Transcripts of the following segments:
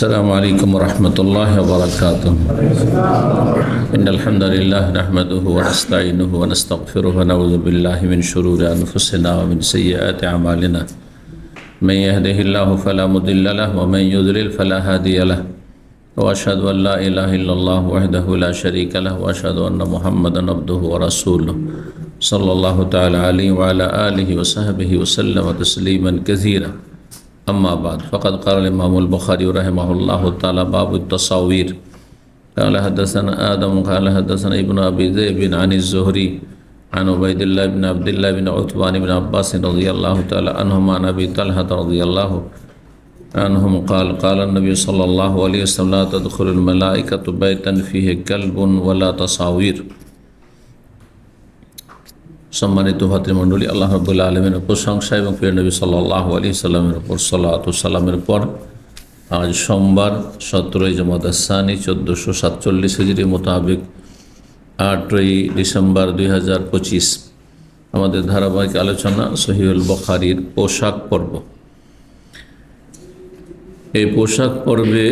السلام عليكم ورحمة الله وبركاته. إن الحمد لله نحمده ونستعينه ونستغفره ونعوذ بالله من شرور أنفسنا ومن سيئات أعمالنا. من يهده الله فلا مضل له ومن يضلل فلا هادي له. وأشهد أن لا إله إلا الله وحده لا شريك له وأشهد أن محمدا عبده ورسوله صلى الله تعالى عليه وعلى آله وصحبه وسلم تسليما كثيرا. أما بعد فقد قال الإمام البخاري رحمه الله تعالى باب التصاوير. قال حدثنا آدم قال حدثنا ابن أبي ذئب عن الزهري عن عبيد الله بن عبد الله بن عتبان بن عباس رضي الله تعالى عنهما عن أبي طلحة رضي الله عنهم قال قال النبي صلى الله عليه وسلم لا تدخل الملائكة بيتا فيه كلب ولا تصاوير. সম্মানিত ভাতৃমণ্ডলী, আল্লাহ রাব্বুল আলামিনের প্রশংসা এবং প্রিয় নবী সাল্লাল্লাহু আলাইহি সাল্লামের উপর সালাতু সালামের পর আজ সোমবার 17 জমাদাস সানি 1447 হিজরি মোতাবেক 8 ডিসেম্বর 2025 আমাদের ধারাবাহিক আলোচনা সহিহুল বুখারীর পোশাক পর্ব। এই পোশাক পর্বে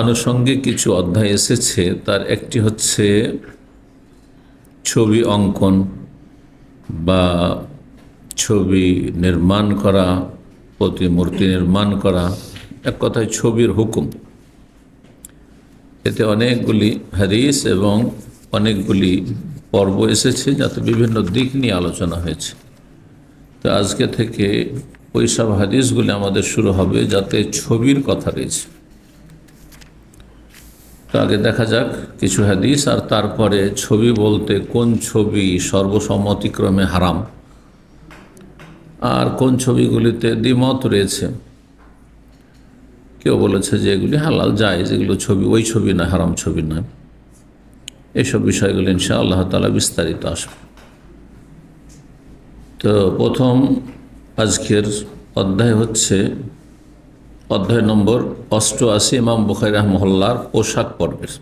আনুষঙ্গিক কিছু অধ্যায় এসেছে। তার একটি হচ্ছে ছবি অঙ্কন বা ছবি নির্মাণ করা, প্রতিমূর্তি নির্মাণ করা, এক কথায় ছবির হুকুম। এতে অনেকগুলি হাদিস এবং অনেকগুলি পর্ব এসেছে, যাতে বিভিন্ন দিক নিয়ে আলোচনা হয়েছে। তো আজকে থেকে ওই সব হাদিসগুলি আমাদের শুরু হবে যাতে ছবির কথা রয়েছে। তো আগে দেখা যাক কিছু হাদিস, আর তারপরে ছবি বলতে কোন ছবি সর্বসম্মতিক্রমে হারাম আর কোন ছবিগুলিতে দ্বিমত রয়েছে। কেউ বলেছে যে এগুলি হালাল জায়েজ, এগুলো ছবি, ওই ছবি না, হারাম ছবি নয়। এইসব বিষয়গুলি ইনশাআল্লাহ তাআলা বিস্তারিত আসবে। তো প্রথম আজকের অধ্যায় হচ্ছে অধ্যায় নম্বর 88 ইমাম বুখারী রাহিমাহুল্লাহর পোশাক পর্বের।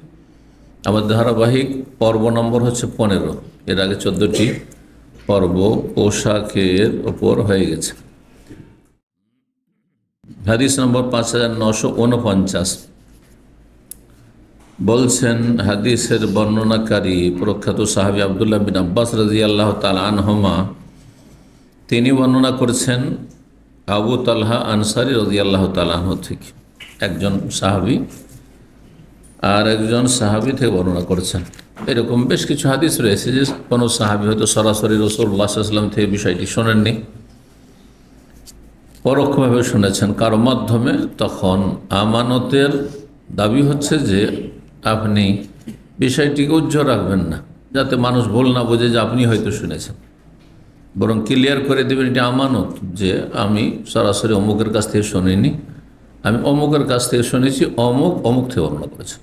আমাদের ধারাবাহিক পর্ব নম্বর হচ্ছে 15। এর আগে 14টি পর্ব পোশাকের ওপর হয়ে গেছে। হাদিস নম্বর 5949 বলছেন, হাদিসের বর্ণনাকারী প্রখ্যাত সাহাবী আব্দুল্লাহ বিন আব্বাস রাদিয়াল্লাহু তাআলা আনহুমা, তিনি বর্ণনা করেছেন আবু তালহা আনসারী রাদিয়াল্লাহু তাআলা আনহু থেকে, একজন সাহাবী আর একজন সাহাবী থেকে বর্ণনা করেছেন। এরকম বেশ কিছু হাদিস রয়েছে যে কোনো সাহাবী হয়তো সরাসরি রাসূলুল্লাহ সাল্লাল্লাহু আলাইহি ওয়াসাল্লাম থেকে বিষয়টি শোনেননি, পরোক্ষভাবে শুনেছেন কারো মাধ্যমে। তখন আমানতের দাবি হচ্ছে যে আপনি বিষয়টিকে উজ্জ্বল রাখবেন না, যাতে মানুষ ভুল না বোঝে যে আপনি হয়তো শুনেছেন, বরং ক্লিয়ার করে দেবেন এটা আমানত, যে আমি সরাসরি অমুকের কাছ থেকে শুনিনি, আমি অমুকের কাছ থেকে শুনেছি, অমুক অমুক থেকে বর্ণনা করেছে।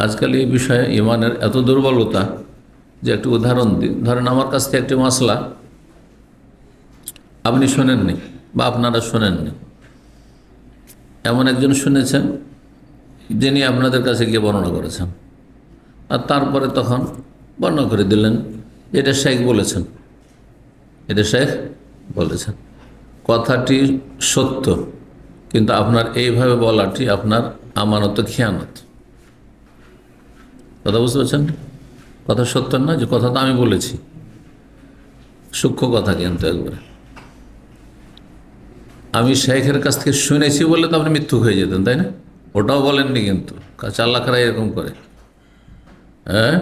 আজকাল এই বিষয়ে ইমানের এত দুর্বলতা যে একটু উদাহরণ দিই। ধরেন আমার কাছ থেকে একটি মাসলা আপনি শোনেননি বা আপনারা শোনেননি, এমন একজন শুনেছেন যিনি আপনাদের কাছে গিয়ে বর্ণনা করেছেন, আর তারপরে তখন বর্ণনা করে দিলেন এটা শেখ বলেছেন, এটা শেখ বলেছেন। কথাটি সত্য, কিন্তু আপনার এইভাবে বলাটি আপনার আমানত খেয়ানত। কথা বুঝতে পারছেন? কথা সত্য না, যে কথা তো আমি বলেছি, সূক্ষ্ম কথা কিন্তু একবারে। আমি শেখের কাছ থেকে শুনেছি বলে তো আপনি মিথ্যুক হয়ে যেতেন, তাই না? ওটাও বলেননি, কিন্তু চাল্লাখারা এরকম করে। হ্যাঁ,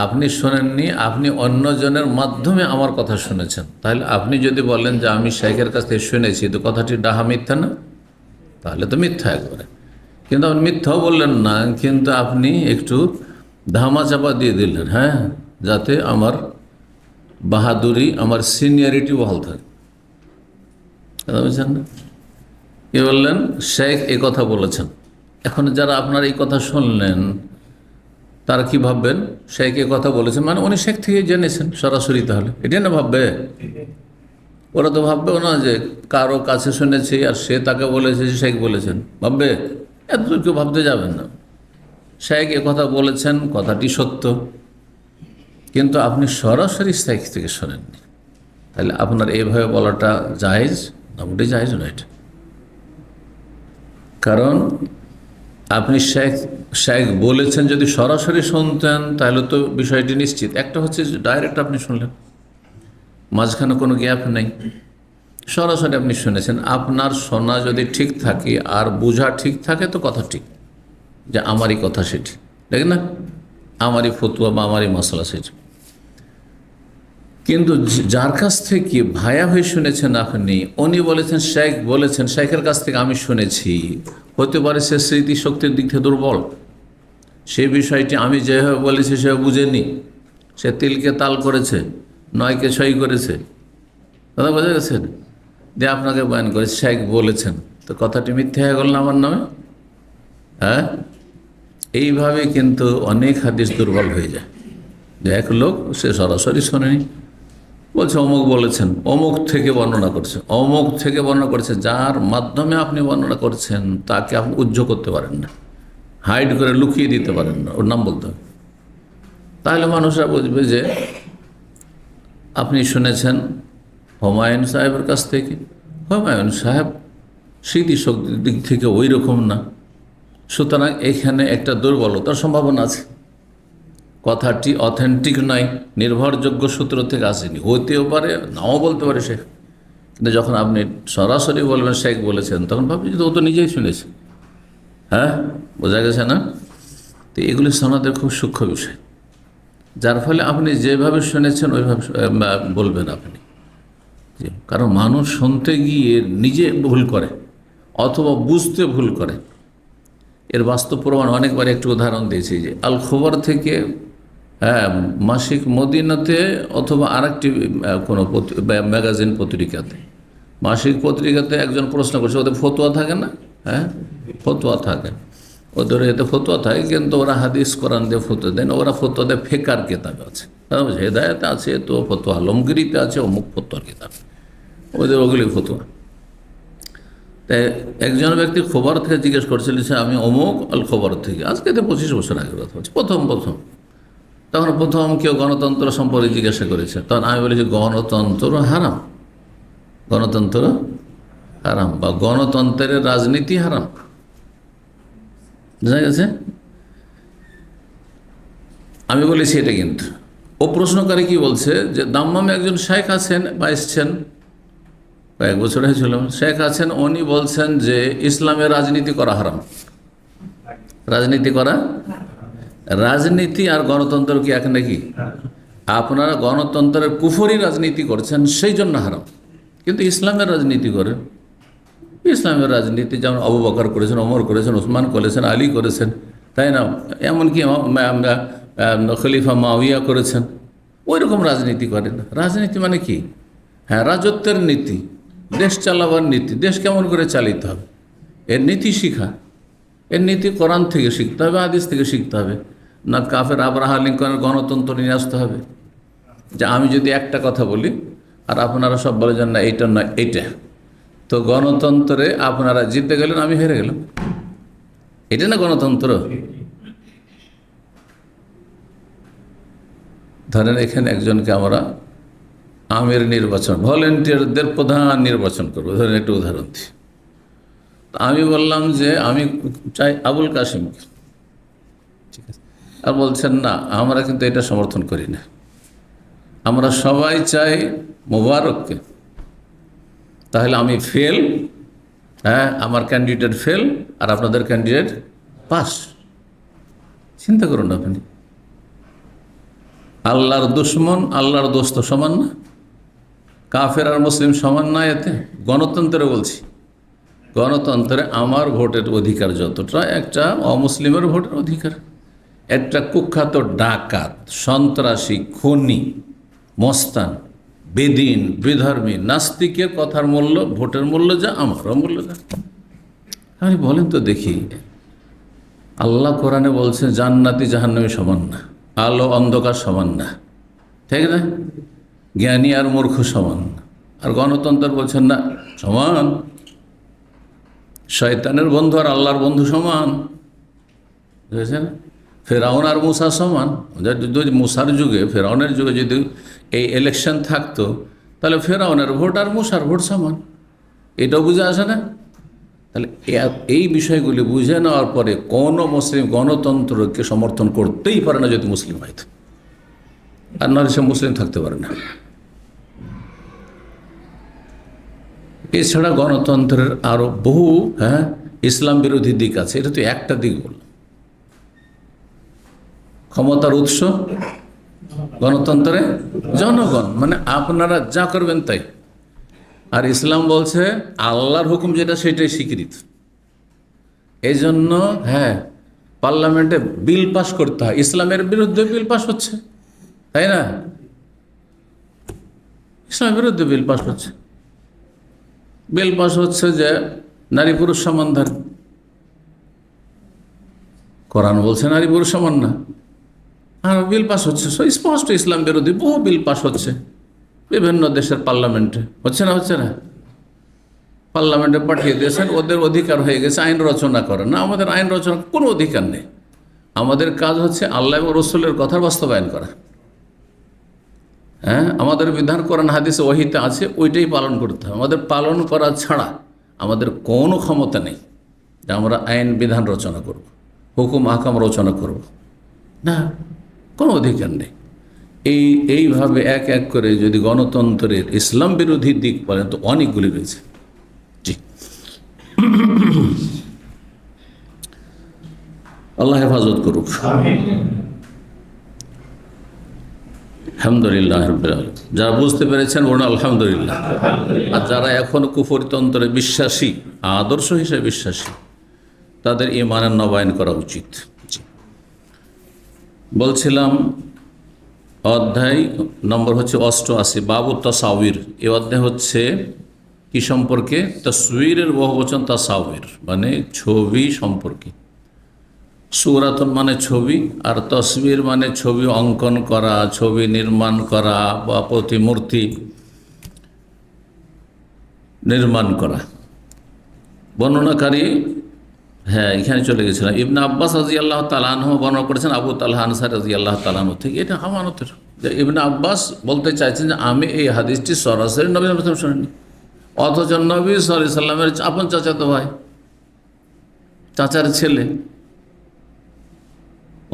আপনি শোনেননি, আপনি অন্যজনের মাধ্যমে আমার কথা শুনেছেন। তাহলে আপনি যদি বলেন যে আমি শেখের কাছ থেকে শুনেছি, তো কথাটি ডাহা মিথ্যা না? তাহলে তো মিথ্যা একবারে। কিন্তু আপনি মিথ্যাও বললেন না, কিন্তু আপনি একটু ধামা চাপা দিয়ে দিলেন, হ্যাঁ, যাতে আমার বাহাদুরি, আমার সিনিয়রিটি বহাল থাকে। কথা বলছেন না? কি বললেন? শেখ এই কথা বলেছেন। এখন যারা আপনার এই কথা শুনলেন তারা কি ভাববেন? শেখ এ কথা বলেছেন মানে উনি শেখ থেকে জেনেছেন সরাসরি, তাহলে এটাই না ভাববে? ওরা তো ভাববেও না যে কারো কাছে শুনেছি আর সে তাকে বলেছে যে শেখ বলেছেন, ভাববে? এতদূর কেউ ভাবতে যাবেন না। শেখ এ কথা বলেছেন, কথাটি সত্য, কিন্তু আপনি সরাসরি শেখ থেকে শোনেননি। তাহলে আপনার এইভাবে বলাটা জায়েজ না? ওটাই জায়েজ না। এটা কারণ আপনি শেখ শেখ বলেছেন, যদি সরাসরি শুনতেন তাহলে তো বিষয়টি নিশ্চিত। একটা হচ্ছে ডাইরেক্ট আপনি শুনলেন, মাঝখানে কোনো গ্যাপ নেই, সরাসরি আপনি শুনেছেন। আপনার শোনা যদি ঠিক থাকে আর বোঝা ঠিক থাকে তো কথা ঠিক, যে আমারই কথা সেটি, দেখ না, আমারই ফতুয়া বা আমারই মশলা সেটি। কিন্তু যার কাছ থেকে ভায়া হয়ে শুনেছেন আপনি, উনি বলেছেন, শেখ বলেছেন, শেখের কাছ থেকে আমি শুনেছি, হতে পারে সে স্মৃতিশক্তির দিক থেকে দুর্বল, সে বিষয়টি আমি যেভাবে বলেছি সেভাবে বুঝেনি, সে তিলকে তাল করেছে, নয়কে ছয় করেছে, কথা বোঝা গেছে, দিয়ে আপনাকে বয়ান করে শেখ বলেছেন, তো কথাটি মিথ্যে হয়ে গেল না আমার নামে? হ্যাঁ, এইভাবে কিন্তু অনেক হাদিস দুর্বল হয়ে যায়। যে এক লোক সে সরাসরি শোনেনি, বলছে অমুক বলেছেন, অমুক থেকে বর্ণনা করছে, অমুক থেকে বর্ণনা করছে, যার মাধ্যমে আপনি বর্ণনা করছেন তাকে আপনি উজ্জ্ব করতে পারেন না, হাইড করে লুকিয়ে দিতে পারেন না, ওর নাম বলতে হবে। তাহলে মানুষরা বুঝবে যে আপনি শুনেছেন হুমায়ুন সাহেবের কাছ থেকে। হুমায়ুন সাহেব স্মৃতিশক্তির দিক থেকে ওই রকম না, সুতরাং এখানে একটা দুর্বলতার সম্ভাবনা আছে, কথাটি অথেন্টিক নয়, নির্ভরযোগ্য সূত্র থেকে আসেনি, হতেও পারে নাও বলতে পারে শেখ। কিন্তু যখন আপনি সরাসরি বলবেন শেখ বলেছেন, তখন ভাবছি যে ও তো নিজেই শুনেছে। হ্যাঁ, বোঝা গেছে না? তো এগুলি শোনাদের খুব সূক্ষ্ম বিষয়, যার ফলে আপনি যেভাবে শুনেছেন ওইভাবে বলবেন আপনি। কারণ মানুষ শুনতে গিয়ে নিজে ভুল করে অথবা বুঝতে ভুল করে। এর বাস্তব প্রমাণ অনেকবার একটু উদাহরণ দিয়েছি, যে আল খবর থেকে মাসিক মদিনাতে অথবা আরেকটি কোনো ম্যাগাজিন পত্রিকাতে, মাসিক পত্রিকাতে একজন প্রশ্ন করছে, ওদের ফতোয়া থাকে না? হ্যাঁ, ফতোয়া থাকে, ওদের এতে ফতোয়া থাকে, কিন্তু ওরা হাদিস কোরআন দিয়ে ফতোয়া দেন, ওরা ফতোয়া দেয় ফেকার কিতাবে আছে, হেদায়তে আছে, তো ফতোয়া আলমগিরিতে আছে, অমুক ফতোয়ার কিতাব, ওদের ওগুলি ফতোয়া। তাই একজন ব্যক্তি খবর থেকে জিজ্ঞেস করছিল, আমি অমুক আল খবর থেকে, আজকে তো 25 বছর আগের কথা হচ্ছে, প্রথম তখন প্রথম কেউ গণতন্ত্র সম্পর্কে জিজ্ঞাসা করেছে, তখন আমি বলেছি গণতন্ত্র হারাম, গণতন্ত্র হারাম, বা গণতন্ত্রের রাজনীতি হারাম। বুঝা গেছে? আমি বলেছি এটা। কিন্তু ও প্রশ্নকারী কি বলছে, যে দাম্মামে একজন শেখ আছেন বা এসছেন, কয়েক বছর হয়েছিল, শেখ আছেন, উনি বলছেন যে ইসলামের রাজনীতি করা হারাম। রাজনীতি করা, রাজনীতি আর গণতন্ত্র কি এক নাকি? আপনারা গণতন্ত্রের কুফরি রাজনীতি করছেন, সেই জন্য হারাম, কিন্তু ইসলামের রাজনীতি করেন। ইসলামের রাজনীতি যেমন আবু বকর করেছেন, ওমর করেছেন, ওসমান করেছেন, আলী করেছেন, তাই না? এমনকি খলিফা মাউইয়া করেছেন, ওই রকম রাজনীতি করেন। রাজনীতি মানে কি? হ্যাঁ, রাজত্বের নীতি, দেশ চালাবার নীতি, দেশ কেমন করে চালিতে হবে এর নীতি শিখা। এর নীতি কোরআন থেকে শিখতে হবে, হাদিস থেকে শিখতে হবে, না কাফের আব্রাহাম লিঙ্কনের গণতন্ত্র নিয়ে আসতে হবে। যে আমি যদি একটা কথা বলি আর আপনারা সব বলে যান না এইটা নয় এইটা, তো গণতন্ত্রে আপনারা জিততে গেলেন, আমি হেরে গেলাম, এটা না গণতন্ত্র? ধরেন এখানে একজনকে আমরা আমির নির্বাচন, ভলেন্টিয়ারদের প্রধান নির্বাচন করবো, ধরেন একটা উদাহরণ দিই। আমি বললাম যে আমি চাই আবুল কাসিমকে, ঠিক আছে, আর বলছেন না আমরা কিন্তু এটা সমর্থন করি না, আমরা সবাই চাই মোবারককে, তাহলে আমি ফেল, হ্যাঁ, আমার ক্যান্ডিডেট ফেল আর আপনাদের ক্যান্ডিডেট পাস। চিন্তা করুন আপনি, আল্লাহর দুশ্মন আল্লাহর দোস্ত সমান না? কাফের আর মুসলিম সমান না? এতে গণতন্ত্রে বলছি, গণতন্ত্রে আমার ভোটের অধিকার যতটা একটা অমুসলিমের ভোটের অধিকার। একটা কুখ্যাত ডাকাত, সন্ত্রাসী, খুনি, মস্তান, বেদিন, বিধর্মী, নাস্তিকের কথার মূল্য, ভোটের মূল্য যা, আমারও মূল্য যা। আমি বলেন তো দেখি, আল্লাহ কোরআনে বলছে জান্নাতি জাহান্নামী সমান না, আলো অন্ধকার সমান না, ঠিক না? জ্ঞানী আর মূর্খ সমান না। আর গণতন্ত্র বলছেন না সমান, শয়তানের বন্ধু আর আল্লাহর বন্ধু সমান, বুঝেছেন? ফেরাউন আর মুসা সমান। যদি মুসার যুগে, ফেরাউনের যুগে যদি এই ইলেকশন থাকতো, তাহলে ফেরাউনের ভোট আর মুসার ভোট সমান। এটাও বুঝে আসে না? তাহলে এই বিষয়গুলি বুঝে নেওয়ার পরে কোনো মুসলিম গণতন্ত্রকে সমর্থন করতেই পারে না যদি মুসলিম হয়, আর নাহলে সে মুসলিম থাকতে পারে না। এছাড়া গণতন্ত্রের আরো বহু ইসলাম বিরোধী দিক আছে, এটা তো একটা দিক বললাম। ক্ষমতার উৎস গণতন্ত্রে জনগণ, মানে আপনারা যা করবেন তাই। আর ইসলাম বলছে আল্লাহর হুকুম যেটা সেটাই স্বীকৃত। এই জন্য পার্লামেন্টে বিল পাস করতে হয়। ইসলামের বিরুদ্ধে বিল পাস হচ্ছে, তাই না? ইসলামের বিরুদ্ধে বিল পাস হচ্ছে। বিল পাস হচ্ছে যে নারী পুরুষ সমান ধারণ। কোরআন বলছে নারী পুরুষ সমান না, আর বিল পাস হচ্ছে স্পষ্ট ইসলাম বিরোধী বহু বিল পাস হচ্ছে বিভিন্ন দেশের পার্লামেন্টে। হচ্ছে না? হচ্ছে না? পার্লামেন্টে পাঠিয়ে দিয়েছেন, ওদের অধিকার হয়ে গেছে আইন রচনা করে। না, আমাদের আইন রচনা কোনো অধিকার নেই। আমাদের কাজ হচ্ছে আল্লাহ এবং রসুলের কথা বাস্তবায়ন করা। আমাদের বিধান কোরআন হাদিসে ওহীতে আছে, ওইটাই পালন করতে হবে। আমাদের পালন করা ছাড়া আমাদের কোনো ক্ষমতা নেই যে আমরা আইন বিধান রচনা করব, হুকুম আহকাম রচনা করব, না, কোনো অধিকার নেই। এইভাবে এক এক করে যদি গণতন্ত্রের ইসলাম বিরোধী দিক বলেন তো অনেকগুলি রয়েছে। জি, আল্লাহ হেফাজত করুক। আলহামদুলিল্লাহ রাব্বিল আলামিন। যারা বুঝতে পেরেছেন বলুন আলহামদুলিল্লাহ। আর যারা এখন কুফরিতন্ত্রে বিশ্বাসী, আদর্শ হিসেবে বিশ্বাসী, তাদের ঈমানের নবায়ন করা উচিত। বলছিলাম অধ্যায় নম্বর হচ্ছে 88, বাবু তাসাউর। এই অধ্যায় হচ্ছে কি সম্পর্কে? তাসওয়িরের বহুবচন তাসাউর, মানে ছবি সম্পর্কে। সূরাতুন মানে ছবি, আর তসবির মানে ছবি অঙ্কন করা, ছবি নির্মাণ করা বা প্রতিমূর্তি নির্মাণ করা। বর্ণনাকারী এখানে চলে গেছিলাম। ইবনে আব্বাস রাদিয়াল্লাহু তাআলা আনহু বর্ণনা করেছেন আবু তালহা আনসারী রাদিয়াল্লাহু তাআলা আনহু থেকে। এটা আমানতের। যে ইবনে আব্বাস বলতে চাইছেন যে আমি এই হাদিসটি সরাসরি নবী সাল্লাল্লাহু আলাইহি ওয়াসাল্লাম শুনিনি, অথচ নবী সাল্লাল্লাহু আলাইহি ওয়াসাল্লামের আপন চাচাতো ভাই, চাচার ছেলে,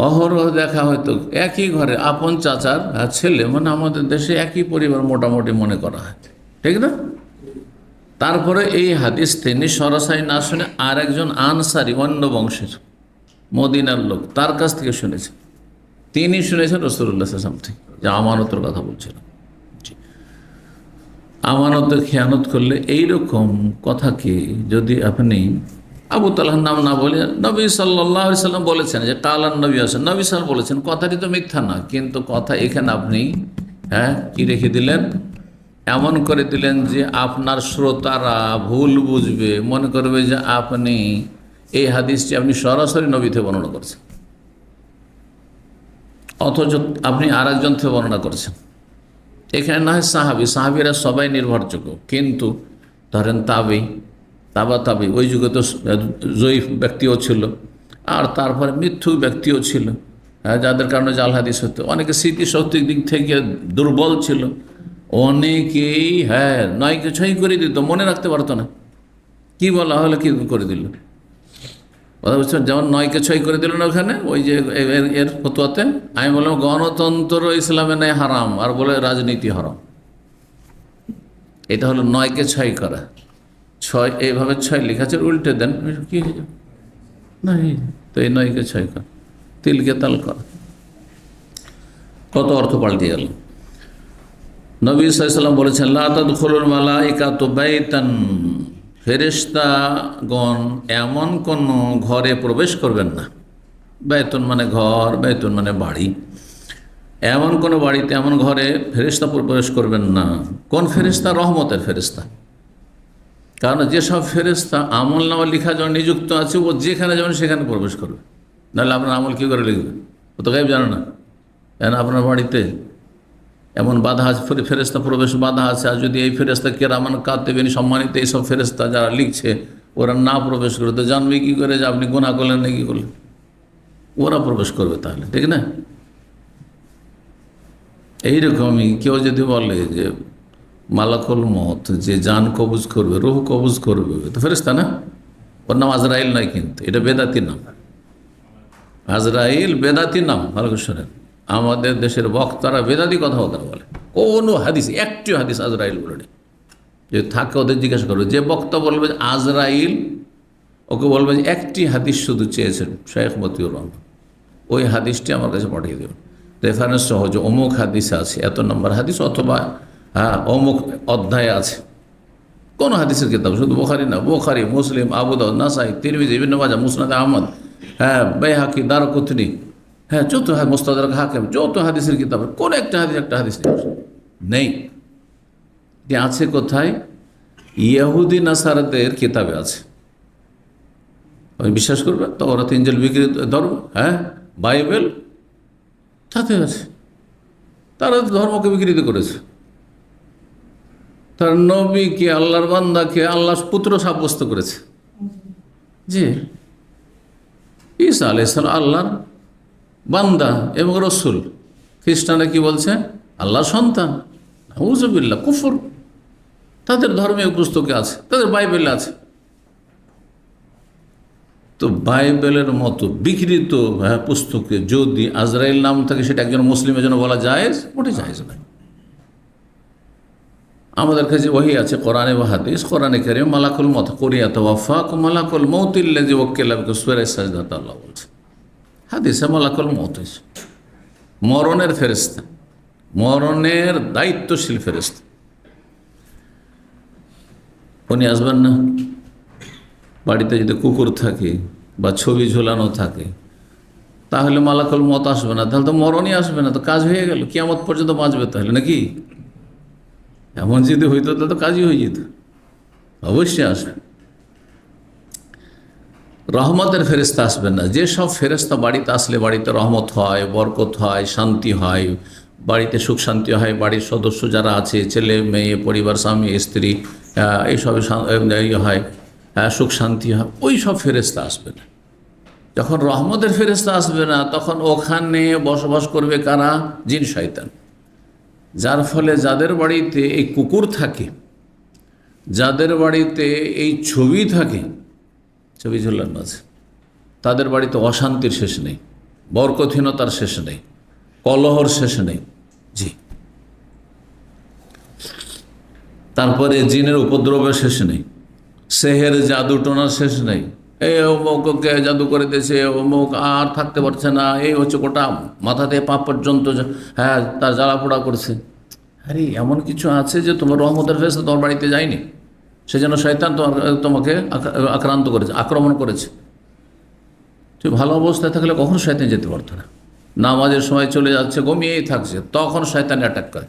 অহরহ দেখা হয়তো একই ঘরে, আপন চাচার ছেলে, মানে আমাদের দেশে একই পরিবার মোটামুটি মনে করা হয়, ঠিক না? তারপরে এই হাদিস তিনি সরাসরি না শুনে আর একজন আনসারি, অন্য বংশের মদিনার লোক, তার কাছ থেকে শুনেছেন। তিনি শুনেছেন রাসূলুল্লাহ সাল্লাল্লাহু আলাইহি ওয়াসাল্লাম থেকে, যে আমানতের কথা বলছিলাম। আমানতের খেয়ানত করলে এইরকম কথাকে যদি আপনি আবু তালহার নাম না বলে নবী সাল্লাল্লাহু আলাইহি ওয়াসাল্লাম বলেছেন যে কালান নবী আসেন, নবী সাল্লাল্লাহু বলেছেন, কথাটি তো মিথ্যা না, কিন্তু কথা এখানে আপনি কি রেখে দিলেন? এমন করে দিলেন যে আপনার শ্রোতারা ভুল বুঝবে, মনে করবে যে আপনি এই হাদিসটি আপনি সরাসরি নবী থেকে বর্ণনা করছেন, অথচ আপনি আর একজন থেকে বর্ণনা করছেন। এখানে না হয় সাহাবিরা সবাই নির্ভরযোগ্য, কিন্তু ধরেন তাবা ওই যুগে তো জয়ীফ ব্যক্তিও ছিল, আর তারপরে মিথ্যুক ব্যক্তিও ছিল, যাদের কারণে জাল হাদিস হতো। অনেকে স্মৃতিশক্তির দিক থেকে দুর্বল ছিল, অনেকেই নয়কে ছয় করে দিত, মনে রাখতে পারতো না, কি বলা হলে কি করে দিল, কথা বুঝছেন? যেমন নয়কে ছয় করে দিল না ওখানে, ওই যে এর ফতোয়াতে আমি বললাম গণতন্ত্র ইসলামে নেই হারাম, আর বলে রাজনীতি হারাম। এটা হলো নয়কে ছয় করা। ছয় এইভাবে ছয় লেখাছে, উল্টে দেন, কি হয়ে যাবে? না, তো এই নয়কে ছয় করা, তিলকে তাল করা, কত অর্থ পাল্টে গেল। নবী সাল্লাল্লাহু আলাইহি ওয়াসাল্লাম বলেছেন লা তাদখুলুল মালাইকাতু বাইতান, ফেরেশতাগণ এমন কোন ঘরে প্রবেশ করবেন না। বাইতুন মানে ঘর, বাইতুন মানে বাড়ি। এমন কোন বাড়িতে, এমন ঘরে ফেরেশতা প্রবেশ করবেন না। কোন ফেরেশতা? রহমতের ফেরেশতা। কারণ যেসব ফেরেশতা আমল নামা লেখার জন্য নিযুক্ত আছে, ও যেখানে যাবেন সেখানে প্রবেশ করবে, নাহলে আপনার আমল কী করে লিখবে? ও তো গায়েব জানে না। কেন আপনার বাড়িতে এমন বাধা আছে, ফেরেশতা প্রবেশ বাধা আছে, আর যদি এই ফেরেশতা কেরামান কাতিবিন সম্মানিত এইসব ফেরেশতা যারা লিখছে ওরা না প্রবেশ করে, তো জানবে কী করে যে আপনি গুনাহ করলেন না কি করলেন? ওরা প্রবেশ করবে তাহলে, ঠিক না? এইরকমই কেউ যদি বলে যে মালাকুল মত যে জান কবজ করবে, রুহ কবজ করবে, তো ফেরেশতা না? ওর নাম আজরাইল নয়, কিন্তু এটা বেদাতি নাম। আজরাইল বেদাতি নাম, ভালো করে শোনেন। আমাদের দেশের বক্তারা বেদাতি কথাবার্তা বলে, কোনো হাদিস, একটিও হাদিস আজরাইল বলে যে থাকে, ওদের জিজ্ঞাসা করবে। যে বক্তা বলবে আজরাইল, ওকে বলবে যে একটি হাদিস শুধু চেয়েছেন শেখ মতিউর রহমান, ওই হাদিসটি আমার কাছে পাঠিয়ে দেবেন, রেফারেন্স সহ, যে অমুক হাদিস আছে, এত নম্বর হাদিস, অথবা অমুক অধ্যায় আছে। কোন হাদিসের কিতাব, শুধু বুখারী না, বুখারী, মুসলিম, আবু দাউদ, নাসাই, তিরমিজি, ইবনে মাজাহ, মুসনাদ আহমদ, বাইহাকি, দারকুতনি, যত মুস্তাদরাক হাকিম, যত হাদিসের কিতাব, কোন একটা হাদিস নেই। আছে কোথায়? ইহুদি নাসারাদের কিতাবে আছে। আমি বিশ্বাস করবে তো, ওরা ইনজিল বিক্রি ধর্ম, বাইবেল তাতে আছে। তারা ধর্মকে বিকৃত করেছে, তার নবীকে, আল্লাহর বান্দাকে আল্লাহর পুত্র সাব্যস্ত করেছে। জি, ঈসা আলাইহিস সালাম আল্লাহর বান্দা এবং রসুল। খ্রিস্টানরা কি বলছে? আল্লাহর সন্তান। নাউযুবিল্লাহ, কুফর। তাদের ধর্মীয় পুস্তকে আছে, তাদের বাইবেলে আছে। তো বাইবেলের মতো বিকৃত পুস্তকে যদি আজরাইল নাম থাকে, সেটা একজন মুসলিমের জন্য বলা জায়েজ? মোটে জায়েজ নয়। আমাদের কাছে ওহী আছে, কোরআনে বা হাদিস। কোরআনে কারীম মালাকুল মউত কুরিয়া তাওয়াফাক মালাকুল মউতিল্লাযী ওয়াক্কালা বিকা, সূরা সাজদাতে আল্লাহ বলছে। হাদিসে মালাকুল মউত, মরণের ফেরেশতা, মরণের দায়িত্বশীল ফেরেশতা। উনি আসবেন না? বাড়িতে যদি কুকুর থাকে বা ছবি ঝোলানো থাকে, তাহলে মালাকুল মউত আসবে না, তাহলে তো মরণই আসবে না, তো কাজ হয়ে গেল, কিয়ামত পর্যন্ত বাঁচবে তাহলে, নাকি? এমন যদি হইতো তাহলে তো কাজই হয়ে যেত। অবশ্যই আসবে। রহমতের ফেরেশতা আসবেন না। যেসব ফেরেশতা বাড়িতে আসলে বাড়িতে রহমত হয়, বরকত হয়, শান্তি হয়, বাড়িতে সুখ শান্তি হয়, বাড়ির সদস্য যারা আছে, ছেলে মেয়ে, পরিবার, স্বামী স্ত্রী, এইসব হয়, সুখ শান্তি হয়, ওই সব ফেরেশতা আসবে না। যখন রহমতের ফেরেশতা আসবে না, তখন ওখানে বসবাস করবে কারা? জিন শয়তান। যার ফলে যাদের বাড়িতে এই কুকুর থাকে, যাদের বাড়িতে এই ছবি থাকে, ছবি ঝুলানো আছে, তাদের বাড়িতে অশান্তির শেষ নেই, বরকতহীনতার শেষ নেই, কলহর শেষ নেই। জি, তারপরে জিনের উপদ্রবের শেষ নেই, সেহের জাদু টোনার শেষ নেই। এই অমুককে জাদু করে দিয়েছে, অমুক আর থাকতে পারছে না, এই হচ্ছে গোটা মাথাতে পা পর্যন্ত তার জ্বালা পোড়া করছে। আরে এমন কিছু আছে যে তোমার রহমতের ফেরেশতা তোমার বাড়িতে যায়নি, সেজন্য শয়তান তোমাকে আক্রান্ত করেছে, আক্রমণ করেছে। তুমি ভালো অবস্থায় থাকলে কখনো শয়তান যেতে পারতো না। নামাজের সময় চলে যাচ্ছে, ঘুমিয়েই থাকছে, তখন শয়তান অ্যাটাক করে।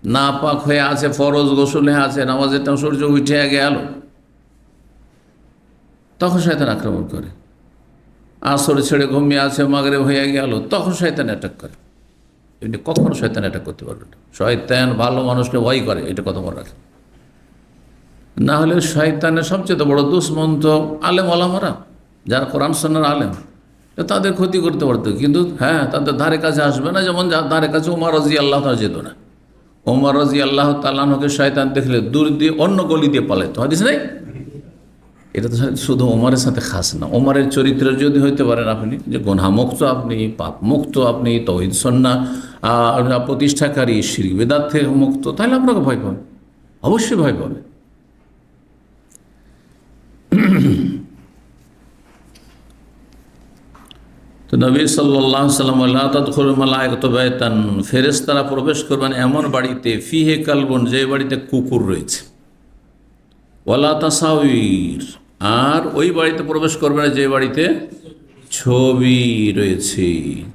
না পাক হয়ে আছে, ফরজ গোসলে আছে, নামাজের টাইম সূর্য উঠে গেল, তখন শয়তান আক্রমণ করে। আসর ছেড়ে ঘুমিয়ে আছে, মাগরিব হয়ে গেল, তখন শয়তান অ্যাটাক করে। এমনি কখনো শয়তান অ্যাটাক করতে পারবে না। শয়তান ভালো মানুষকে ভয় করে, এটা কথা মনে রাখে। না হলে শয়তানের সবচেয়ে বড় দুশ্মন তো আলেম ওলামারা, যারা কোরআন সুন্নাহর আলেম, তাদের ক্ষতি করতে পারতো, কিন্তু তাদের ধারে কাছে আসবে না। যেমন ধারে কাছে ওমর রাদিয়াল্লাহু তাআলা যেত না। ওমর রাদিয়াল্লাহু তাআলাকে শয়তান দেখলে দূর দিয়ে অন্য গলি দিয়ে পালাইতো। হাদিস নেই? এটা তো শুধু ওমরের সাথে খাস না। ওমরের চরিত্র যদি হইতে পারেন আপনি, যে গুনাহমুক্ত আপনি, পাপ মুক্ত আপনি, তাওহীদ সুন্নাহ প্রতিষ্ঠাকারী, শিরক বিদআত থেকে মুক্ত, তাহলে আপনাকে ভয় পাবে, অবশ্যই ভয় পাবে। তো নবী সাল্লাল্লাহু আলাইহি ওয়াসাল্লাম, লা তাদখুলুল মালায়েকাতু বাইতান, ফেরেশতারা প্রবেশ করবেন এমন বাড়িতে, ফিহে কালবুন, যে বাড়িতে কুকুর রয়েছে, ওয়ালা তাসাউইর, আর ওই বাড়িতে প্রবেশ করবে না যে বাড়িতে ছবি রয়েছে,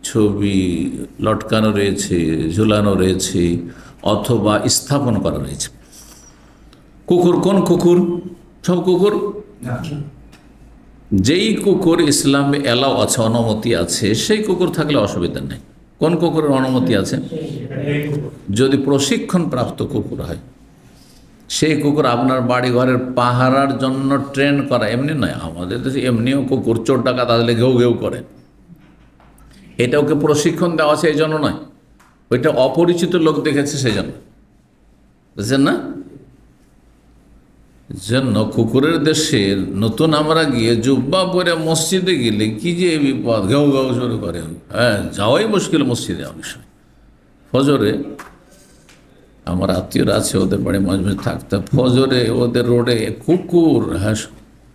ছবি লটকানো রয়েছে, ঝুলানো রয়েছে, অথবা স্থাপন করা রয়েছে। কুকুর, কোন কুকুর? সব কুকুর? যেই কুকুর ইসলামে এলাও আছে, অনুমতি আছে, সেই কুকুর থাকলে অসুবিধা নেই। কোন কুকুরের অনুমতি আছে? যদি প্রশিক্ষণ প্রাপ্ত কুকুর হয়। সেই কুকুর আপনার বাড়ি ঘরের পাহারার জন্য ট্রেন করা, এমনি নয়। আমাদের দেশে এমনিও কুকুর চোর ডাকাত আসলে ঘেউ ঘেউ করে, এটা ওকে প্রশিক্ষণ দেওয়া আছে এই জন্য নয়, ওইটা অপরিচিত লোক দেখেছে সেই জন্য, বুঝছেন না? জন্য কুকুরের দেশে নতুন আমরা গিয়ে জুব্বা পরে মসজিদে গেলে কি যে বিপদ, ঘেউ ঘেউ শুরু করে। হ্যাঁ, যাওয়াই মুশকিল মসজিদে অনেক সময়। ফজরে আমার আত্মীয়রা আছে, ওদের বাড়ি মাঝে মাঝে থাকতে, ফজরে ওদের রোডে কুকুর, হ্যাঁ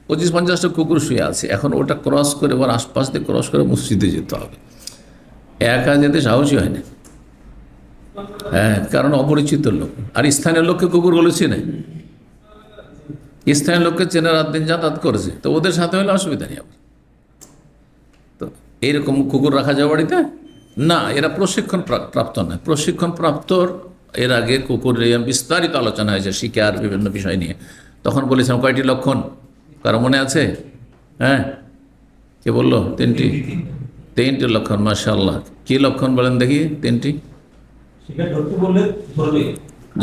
25-50টা কুকুর শুয়ে আছে। এখন ওটা ক্রস করে ওর আশপাশ দিয়ে ক্রস করে মসজিদে যেতে হবে। একা যেতে সাহসী হয় না। হ্যাঁ, কারণ অপরিচিত লোক, আর স্থানীয় লোককে কুকুরগুলো চেনে, স্থানীয় লোককে চেনে, রাত দিন যাতায়াত করেছে, তো ওদের সাথে হলে অসুবিধা নেই। আবার তো এইরকম কুকুর রাখা যায় বাড়িতে না, এরা প্রশিক্ষণ প্রাপ্ত নয়। প্রশিক্ষণ প্রাপ্তর এর আগে কুকুর বিস্তারিত আলোচনা হয়েছে শিকার বিভিন্ন বিষয় নিয়ে। তখন বলেছিলাম কয়টি লক্ষণ, কারো মনে আছে? হ্যাঁ, কে বললো? তিনটি লক্ষণ। মাশাআল্লাহ, কি লক্ষণ বলেন দেখি? তিনটি।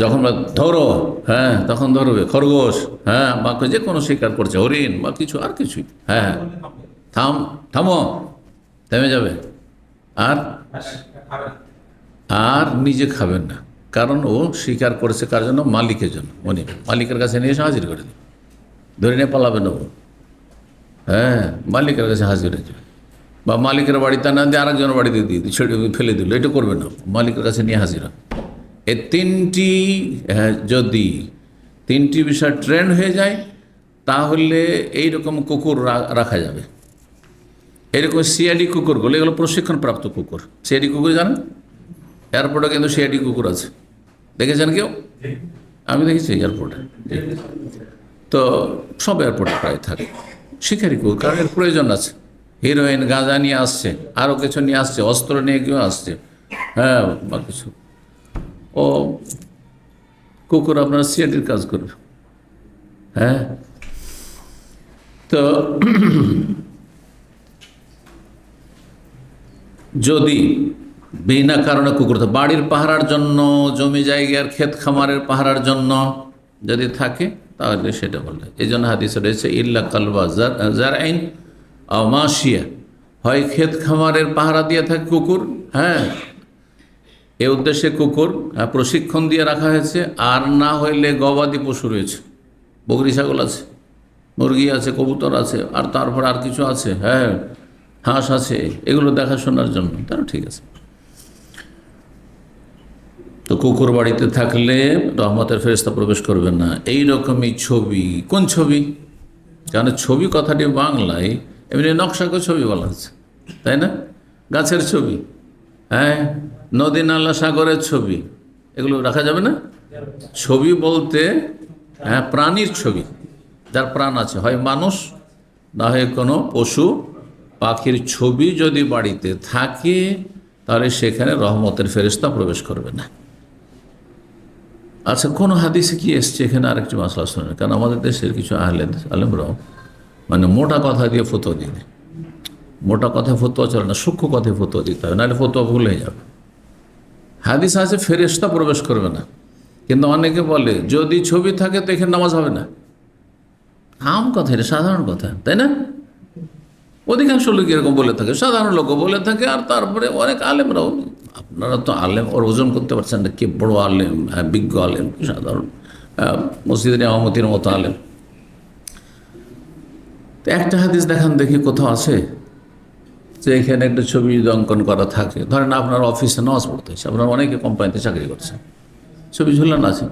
যখন ধরো, হ্যাঁ তখন ধরবে। খরগোশ, হ্যাঁ, বা যে কোনো শিকার করছে, হরিণ বা কিছু, আর কিছুই, হ্যাঁ থামো, থেমে যাবে। আর নিজে খাবেন না, কারণ ও শিকার করেছে কার জন্য? মালিকের জন্য। উনি মালিকের কাছে নিয়ে এসে হাজির করে দিন, ধরে নিয়ে পালাবেন ও। হ্যাঁ, মালিকের কাছে হাজির হয়ে যাবে, বা মালিকের বাড়িতে না দিয়ে আরেকজনের বাড়িতে দিয়ে ছেড়ে ফেলে দিল, এটা করবে না, মালিকের কাছে নিয়ে হাজির হয়। এই তিনটি, হ্যাঁ, যদি তিনটি বিষয় ট্রেন্ড হয়ে যায় তাহলে এইরকম কুকুর রাখা যাবে। এরকম সিআইডি কুকুরগুলো, এগুলো প্রশিক্ষণপ্রাপ্ত কুকুর। সিআইডি কুকুর জানেন? এয়ারপোর্টে কিন্তু সিআইডি কুকুর আছে, দেখেছেন কেউ? আমি দেখেছি এয়ারপোর্টে। তো সব এয়ারপোর্টে প্রায় থাকে শিকারি কুকুর, কারণ এর প্রয়োজন আছে। হিরোইন, গাঁজা নিয়ে আসছে, আরও কিছু নিয়ে আসছে, অস্ত্র নিয়ে কেউ আসছে, হ্যাঁ, বা কিছু, ও কুকুর আপনার সিআইডির কাজ করবে। হ্যাঁ, তো যদি বিনা কারণে কুকুর, বাড়ির পাহারার জন্য, জমি জায়গার ক্ষেত খামারের পাহারার জন্য যদি থাকে তাহলে সেটা বলে। এই জন্য হাদিসে রয়েছে ইল্লা কালবা জারআইন আও মাশিয়া, হয় ক্ষেত খামারের পাহারা দিয়ে থাকে কুকুর, হ্যাঁ, এ উদ্দেশ্যে কুকুর প্রশিক্ষণ দিয়ে রাখা হয়েছে, আর না হইলে গবাদি পশু রয়েছে, বকরি ছাগল আছে, মুরগি আছে, কবুতর আছে, আর তারপর আর কিছু আছে, হ্যাঁ, হাঁস আছে, এগুলো দেখাশোনার জন্য, তারা ঠিক আছে। তো কুকুর বাড়িতে থাকলে রহমতের ফেরেশতা প্রবেশ করবে না। এই রকমই ছবি, কোন ছবি? কারণ ছবি কথাটি বাংলায় এমনি নকশাকে ছবি বলা হচ্ছে, তাই না? গাছের ছবি, হ্যাঁ, নদী নালা সাগরের ছবি, এগুলো রাখা যাবে না। ছবি বলতে, হ্যাঁ, প্রাণীর ছবি, যার প্রাণ আছে, হয় মানুষ না হয় কোনো পশু পাখির ছবি যদি বাড়িতে থাকে তাহলে সেখানে রহমতের ফেরেশতা প্রবেশ করবে না। আচ্ছা, কোন হাদিসে কি এসছে এখানে? আরেকটি মাসলা শুনে, কারণ আমাদের দেশের কিছু আলেমরাও মানে মোটা কথা দিয়ে ফতোয়া দিয়ে দেয়। মোটা কথায় ফতোয়া চলে না, সূক্ষ্ম কথায় ফতোয়া দিতে হবে, নাহলে ফতোয়া ভুল হয়ে যাবে। হাদিস আছে ফেরেশতা প্রবেশ করবে না, কিন্তু অনেকে বলে যদি ছবি থাকে তো এখানে নামাজ হবে না। আম কথা, এটা সাধারণ কথা, তাই না? অধিকাংশ লোক এরকম বলে থাকে, সাধারণ লোকও বলে থাকে, আর তারপরে অনেক আলেমরাও। আপনারা তো আলেম ওর ওজন করতে পারছেন না, কে বড় আলেম, হ্যাঁ, বিজ্ঞ আলেম, সাধারণ মসজিদের ইমামতির মতো আলেম। তো একটা হাদিস দেখান দেখি কোথাও আছে যে এখানে একটা ছবি যদি অঙ্কন করা থাকে। ধরেন আপনার অফিসে নামাজ পড়তে হচ্ছে, আপনার অনেকে কোম্পানিতে চাকরি করছেন, ছবি ঝুলানো আছে,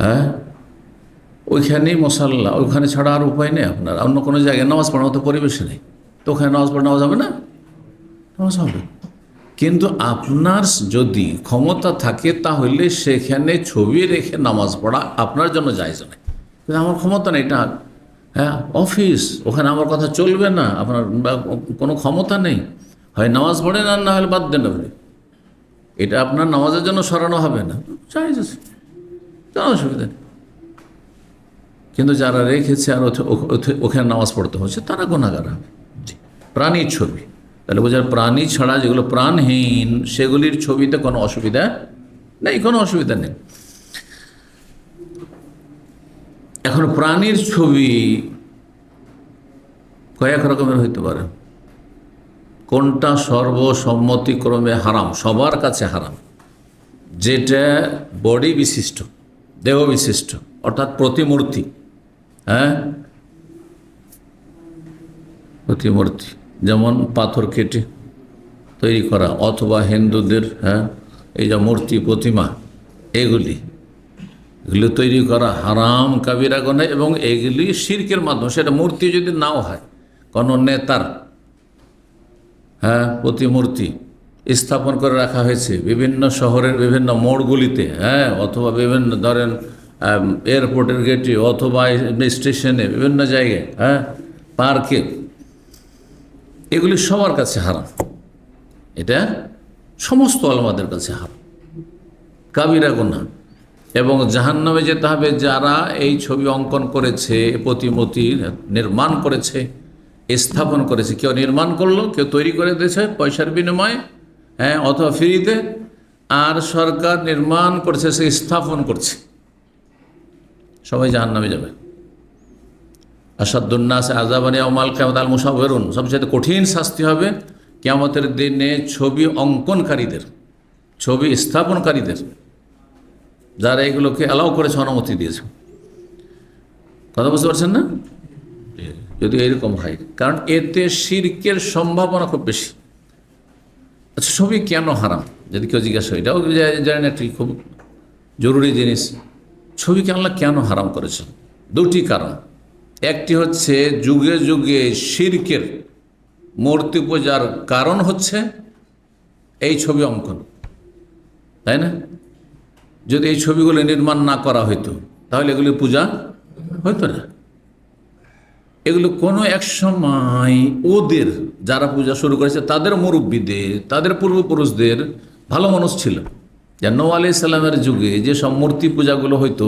হ্যাঁ, ওইখানেই মশাল্লা, ওইখানে ছাড়া আর উপায় নেই আপনার। অন্য কোনো জায়গায় নামাজ পড়ার মতো পরিবেশে নেই, তো ওখানে নামাজ পড়া নামাজ হবে না? নামাজ হবে। কিন্তু আপনার যদি ক্ষমতা থাকে তাহলে সেখানে ছবি রেখে নামাজ পড়া আপনার জন্য জায়েজ নয়। কিন্তু আমার ক্ষমতা নেই, এটা, হ্যাঁ, অফিস, ওখানে আমার কথা চলবে না, আপনার কোনো ক্ষমতা নেই, হয় নামাজ পড়েন আর না হলে বাদ দেন আপনি, এটা আপনার নামাজের জন্য সরানো হবে না, জায়েজ আছে, কোনো অসুবিধা নেই। কিন্তু যারা রেখেছে আর ওখানে নামাজ পড়তে হচ্ছে তারা গুনাহগার হবে। প্রাণীর ছবি, তাহলে বোঝার প্রাণী ছাড়া যেগুলো প্রাণহীন সেগুলির ছবিতে কোনো অসুবিধা নেই, কোনো অসুবিধা নেই। এখন প্রাণীর ছবি কয়েক রকমের হইতে পারে, কোনটা সর্বসম্মতিক্রমে হারাম, সবার কাছে হারাম, যেটা বডি বিশিষ্ট, দেহ বিশিষ্ট, অর্থাৎ প্রতিমূর্তি, হ্যাঁ, প্রতিমূর্তি যেমন পাথর কেটে তৈরি করা, অথবা হিন্দুদের এই যে মূর্তি প্রতিমা এগুলি তৈরি করা হারাম কাবিরা গুনাহ, এবং এগুলি শিরকের মাধ্যমে। সেটা মূর্তি যদি নাও হয়, কোনো নেতার প্রতিমূর্তি স্থাপন করে রাখা হয়েছে বিভিন্ন শহরের বিভিন্ন মোড়গুলিতে, অথবা বিভিন্ন ধরেন এয়ারপোর্টের গেটে, অথবা স্টেশনে, বিভিন্ন জায়গায়, পার্কে, এগুলি সবার কাছে হারাম। এটা সমস্ত আলেমদের কাছে হারাম, কাবিরা গুনাহ, এবং জাহান্নামে যেতে হবে যারা এই ছবি অঙ্কন করেছে, প্রতিমূর্তি নির্মাণ করেছে, স্থাপন করেছে। কেউ নির্মাণ করলো, কেউ তৈরি করে দিয়েছে পয়সার বিনিময়ে, অথবা ফ্রিতে, আর সরকার নির্মাণ করছে, সে স্থাপন করছে, সবাই জাহান্নামে যাবে। আসাদুন্নাস আযাবান ইয়াউমাল কিয়ামাত আল মুসাওয়িরুন, সবচেয়ে কঠিন শাস্তি হবে কিয়ামতের দিনে ছবি অঙ্কনকারীদের, ছবি স্থাপনকারীদের, যারা এগুলোকে অ্যালাউ করেছে, অনুমতি দিয়েছে। কথা বুঝতে পারছেন না? যদি এরকম হয়, কারণ এতে শিরকের সম্ভাবনা খুব বেশি। আচ্ছা, ছবি কেন হারাম যদি কেউ জিজ্ঞাসা, এটাও জানেন একটি খুব জরুরি জিনিস। ছবিকে আল্লাহ কেন হারাম করেছেন? দুটি কারণ। একটি হচ্ছে যুগে যুগে শিরকের মূর্তি পূজার কারণ হচ্ছে এই ছবি অঙ্কন, তাই না? যদি এই ছবিগুলো নির্মাণ না করা হইতো তাহলে এগুলির পূজা হইতো না। এগুলো কোনো এক সময় ওদের যারা পূজা শুরু করেছে তাদের মুরব্বীদের, তাদের পূর্বপুরুষদের ভালো মানুষ ছিল। যে নূহ আলাইহিস সালামের যুগে যে সব মূর্তি পূজাগুলো হইতো,